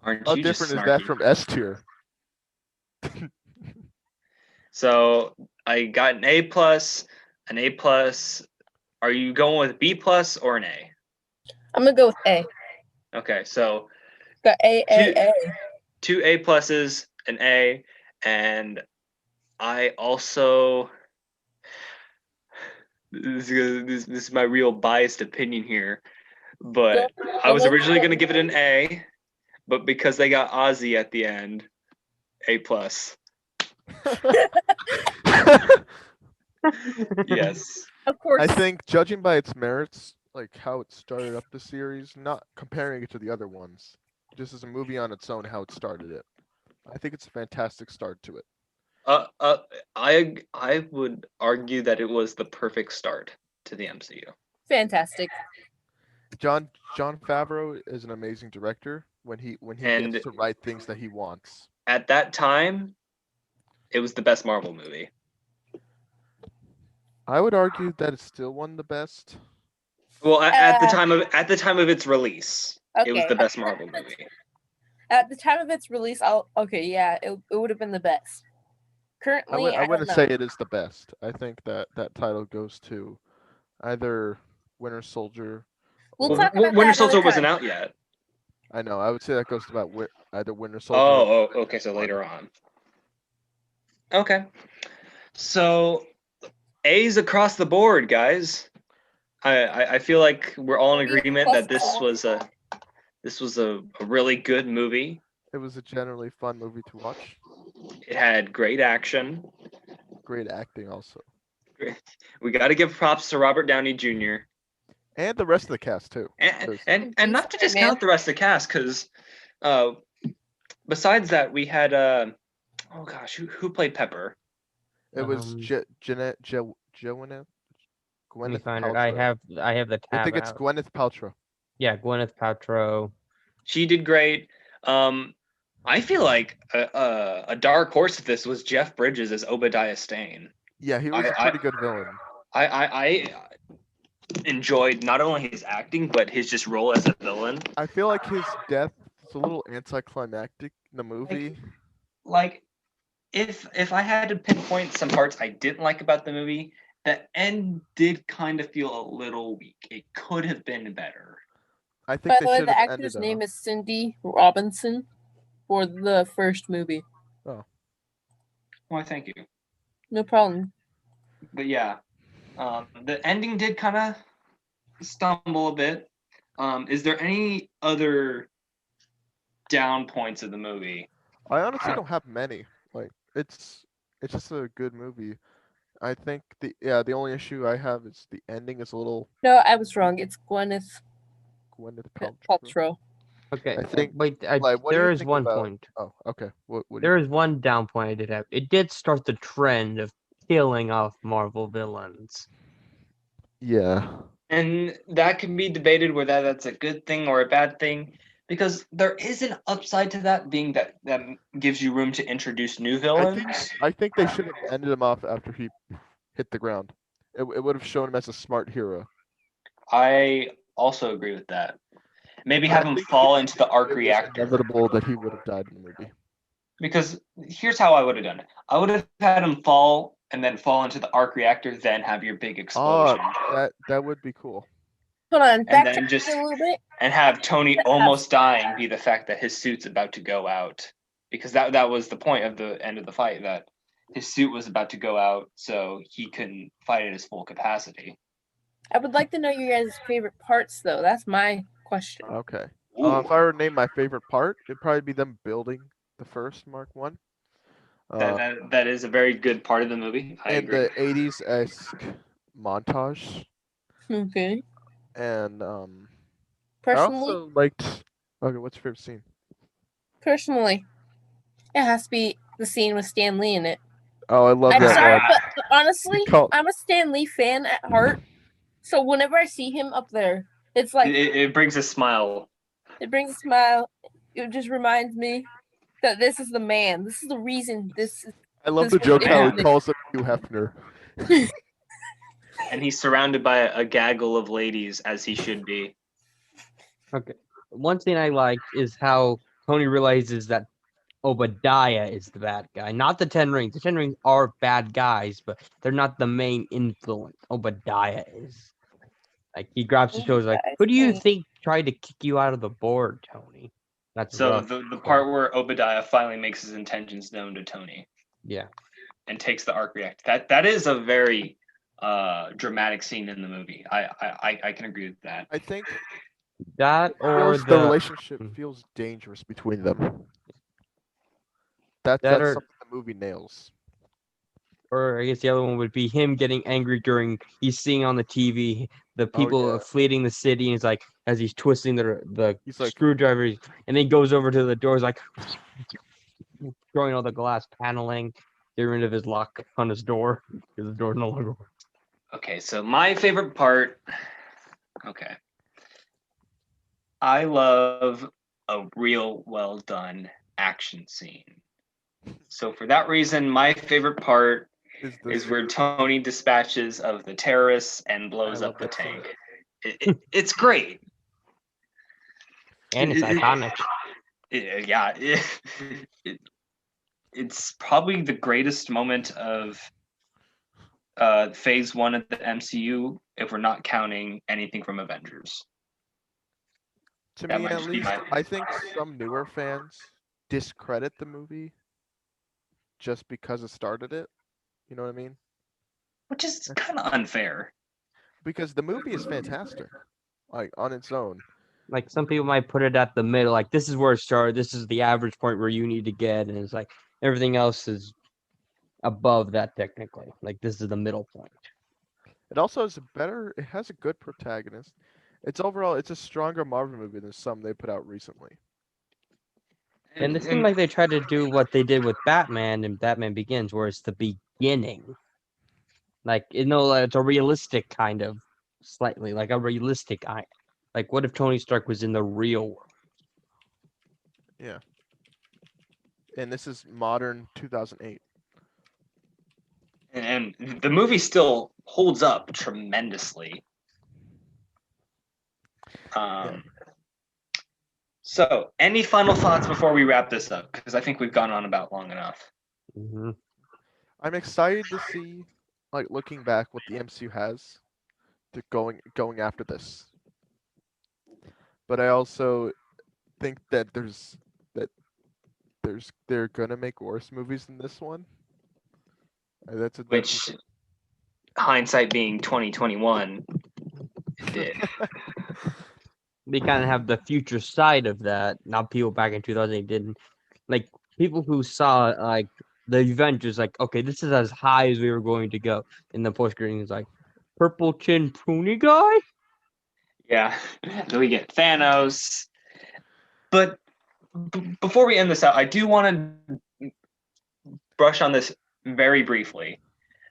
Aren't How you different just is that snarky? from S tier? So I got an A+, an A+. Are you going with B+ or an A? I'm gonna go with A. Okay, so Got A. 2 A pluses, an A, and I also this is my real biased opinion here, but I was originally going to give it an A, but because they got Ozzy at the end, A plus. Yes. Of course. I think judging by its merits, like how it started up the series, not comparing it to the other ones, just as a movie on its own, how it started it. I think it's a fantastic start to it. I would argue that it was the perfect start to the MCU. Fantastic. John Favreau is an amazing director when he And gets to write things that he wants. At that time, it was the best Marvel movie. I would argue that it's still one of the best. Well, at the time of its release, it was Okay. the best Marvel movie. At the time of its release, it would have been the best. Currently, I wouldn't don't say know. it is the best. I think that title goes to either Winter Soldier. We'll talk about Winter that Soldier another wasn't time. out yet. I know. I would say that goes to about either Winter Soldier. Oh, okay. So later on. Okay. So A's across the board, guys. I feel like we're all in agreement that this was a really good movie. It was a generally fun movie to watch. It had great action. Great acting also. We got to give props to Robert Downey Jr. And the rest of the cast too. And not to discount the rest of the cast, because besides that we had oh gosh, who played Pepper? It was Gwyneth Let me find it. Paltrow. I have the tab. I think it's out. Gwyneth Paltrow. Yeah, Gwyneth Paltrow. She did great. I feel like a dark horse of this was Jeff Bridges as Obadiah Stane. Yeah, he was a pretty good villain. I enjoyed not only his acting but his just role as a villain. I feel like his death is a little anticlimactic in the movie. Like if I had to pinpoint some parts I didn't like about the movie, the end did kind of feel a little weak. It could have been better. I think By the way, the actor's name is Cindy Robinson for the first movie. Oh. Well, thank you. No problem. But yeah, the ending did kind of stumble a bit. Is there any other down points of the movie? I honestly don't have many. Like it's just a good movie. I think the only issue I have is the ending is a little. No, I was wrong. It's Gwyneth Paltrow. Okay, I think. Wait, there is one point. Oh, okay. There is one down point I did have. It did start the trend of killing off Marvel villains. Yeah. And that can be debated whether that's a good thing or a bad thing, because there is an upside to that, being that gives you room to introduce new villains. I think they should have ended him off after he hit the ground. It would have shown him as a smart hero. I also agree with that. Maybe have him fall into the arc reactor. Inevitable that he would have died in the movie. Because here's how I would have done it. I would have had him fall and then fall into the arc reactor, then have your big explosion. That would be cool. Hold on, back and then just a little bit. And have Tony almost dying be the fact that his suit's about to go out. Because that was the point of the end of the fight, that his suit was about to go out, so he couldn't fight at his full capacity. I would like to know your guys' favorite parts, though. That's my question. Okay. If I were to name my favorite part, it'd probably be them building the first Mark 1. That is a very good part of the movie. I agree. The 80s-esque montage. Okay. And personally, I also liked. Okay, what's your favorite scene? Personally, it has to be the scene with Stan Lee in it. Oh, I love that. I'm sorry, but honestly, I'm a Stan Lee fan at heart. So whenever I see him up there, it's like it brings a smile. It brings a smile. It just reminds me that this is the man. This is the reason this is. I love the joke how he calls him Hugh Hefner. And he's surrounded by a gaggle of ladies, as he should be. Okay. One thing I like is how Tony realizes that Obadiah is the bad guy, not the Ten Rings. The Ten Rings are bad guys, but they're not the main influence. Obadiah is. Like, he grabs his shoulders like, who do you think tried to kick you out of the board, Tony? That's So rough. the part where Obadiah finally makes his intentions known to Tony. Yeah. And takes the arc react. That is a very dramatic scene in the movie. I can agree with that. I think That or the relationship feels dangerous between them. That's or something the movie nails. I guess the other one would be him getting angry during he's seeing on the TV the people fleeing the city, and he's like as he's twisting the screwdriver, and then he goes over to the doors like throwing all the glass paneling, getting rid of his lock on his door because the door no longer works. Okay, so my favorite part. Okay, I love a real well done action scene. So for that reason, my favorite part is where Tony dispatches of the terrorists and blows up the tank. It's great. And it's iconic. It's probably the greatest moment of phase 1 of the MCU, if we're not counting anything from Avengers. To me, at least, I think some newer fans discredit the movie just because it started it. You know what I mean? Which is kind of unfair. Because the movie is fantastic, like on its own. Like some people might put it at the middle, like this is where it started. This is the average point where you need to get, and it's like everything else is above that technically. Like this is the middle point. It also has it has a good protagonist. It's a stronger Marvel movie than some they put out recently. And it seemed like they tried to do what they did with Batman and Batman Begins, where it's the beginning. Like, it's a realistic kind of, slightly, like a realistic, like what if Tony Stark was in the real world? Yeah. And this is modern 2008. And the movie still holds up tremendously. So, any final thoughts before we wrap this up? Because I think we've gone on about long enough. Mm-hmm. I'm excited to see, like, looking back, what the MCU has to going after this. But I also think that they're gonna make worse movies than this one. Which, hindsight being 2021, it did. They kind of have the future side of that. Now people back in 2008 didn't. Like people who saw like the Avengers, like okay, this is as high as we were going to go. In the post screen is like purple chin pruny guy. Yeah, so we get Thanos. But before we end this out, I do want to brush on this very briefly.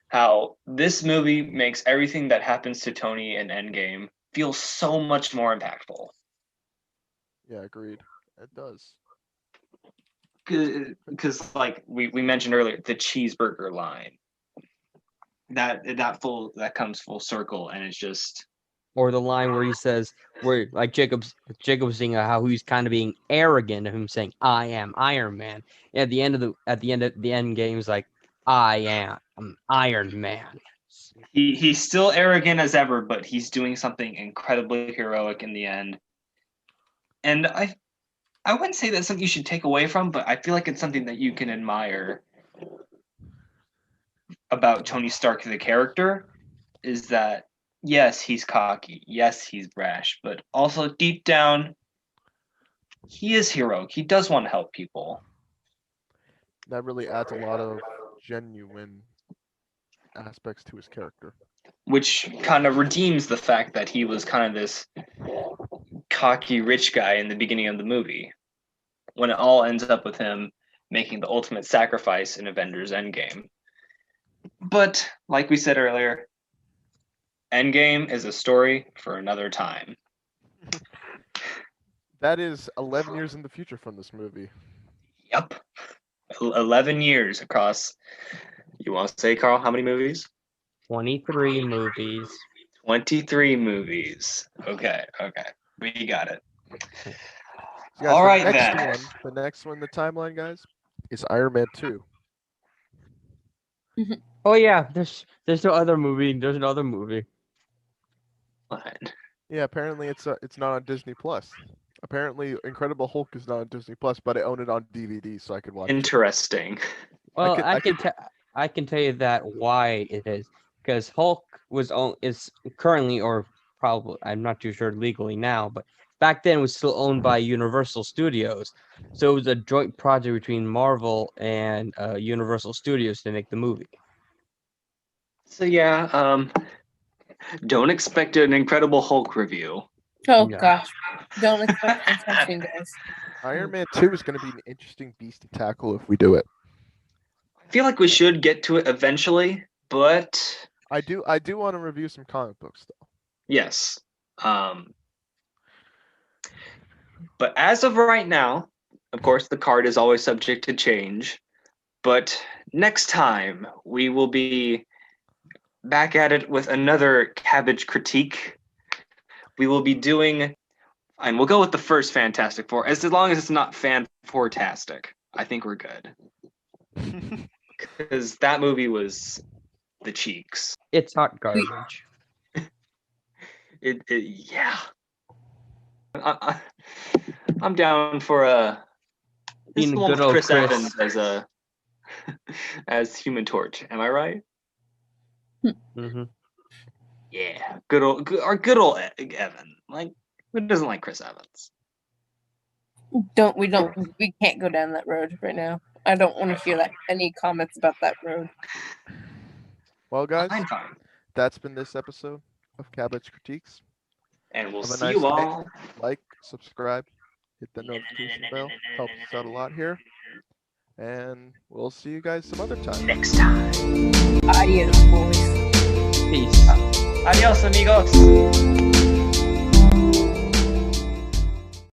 How this movie makes everything that happens to Tony in Endgame feel so much more impactful. Yeah, agreed. It does. Because like we mentioned earlier, the cheeseburger line. That comes full circle, and it's just. Or the line where he says, where like Jacob's saying how he's kind of being arrogant of him saying, "I am Iron Man." And at the end of the end game, he's like, "I am Iron Man." He's still arrogant as ever, but he's doing something incredibly heroic in the end. And I wouldn't say that's something you should take away from, but I feel like it's something that you can admire about Tony Stark, the character, is that yes, he's cocky, yes, he's brash, but also deep down, he is heroic. He does want to help people. That really adds a lot of genuine aspects to his character. Which kind of redeems the fact that he was kind of this cocky rich guy in the beginning of the movie. When it all ends up with him making the ultimate sacrifice in Avengers Endgame. But, like we said earlier, Endgame is a story for another time. That is 11 years in the future from this movie. Yep. 11 years across, you want to say, Karl, how many movies? 23 movies. 23 movies. Okay. We got it. So guys, all right, then. The next one, the timeline, guys, is Iron Man 2. Oh yeah, there's no other movie. There's another movie. What? Yeah, apparently it's not on Disney Plus. Apparently, Incredible Hulk is not on Disney Plus, but I own it on DVD, so I could watch it. Interesting. Well, could- I can tell you that why it is because Hulk is currently, or probably, I'm not too sure legally now, but back then was still owned by Universal Studios, so it was a joint project between Marvel and Universal Studios to make the movie. So yeah, don't expect an Incredible Hulk review. Oh No. gosh, don't expect anything, guys. Iron Man 2 is going to be an interesting beast to tackle if we do it. I feel like we should get to it eventually, but I do want to review some comic books though. yes. But as of right now, of course, the card is always subject to change. But next time we will be back at it with another Cabbage critique. We will be doing, and we'll go with the first Fantastic Four, as long as it's not Fan-Four-tastic. I think we're good. Because that movie was the cheeks. It's hot garbage. Yeah. I'm down for this is the one Good with old Chris Evans as Human Torch. Am I right? Mm-hmm. Yeah, good old Evan. Like, who doesn't like Chris Evans? We can't go down that road right now. I don't want to hear any comments about that road. Well, guys, I'm fine. that's been this episode of Cabbage Critiques. And we'll Have a see nice you day. all. Like, subscribe, hit the notification bell. Helps us out a lot here. And we'll see you guys some other time. Next time. Adios, boys. Peace. Adios, amigos.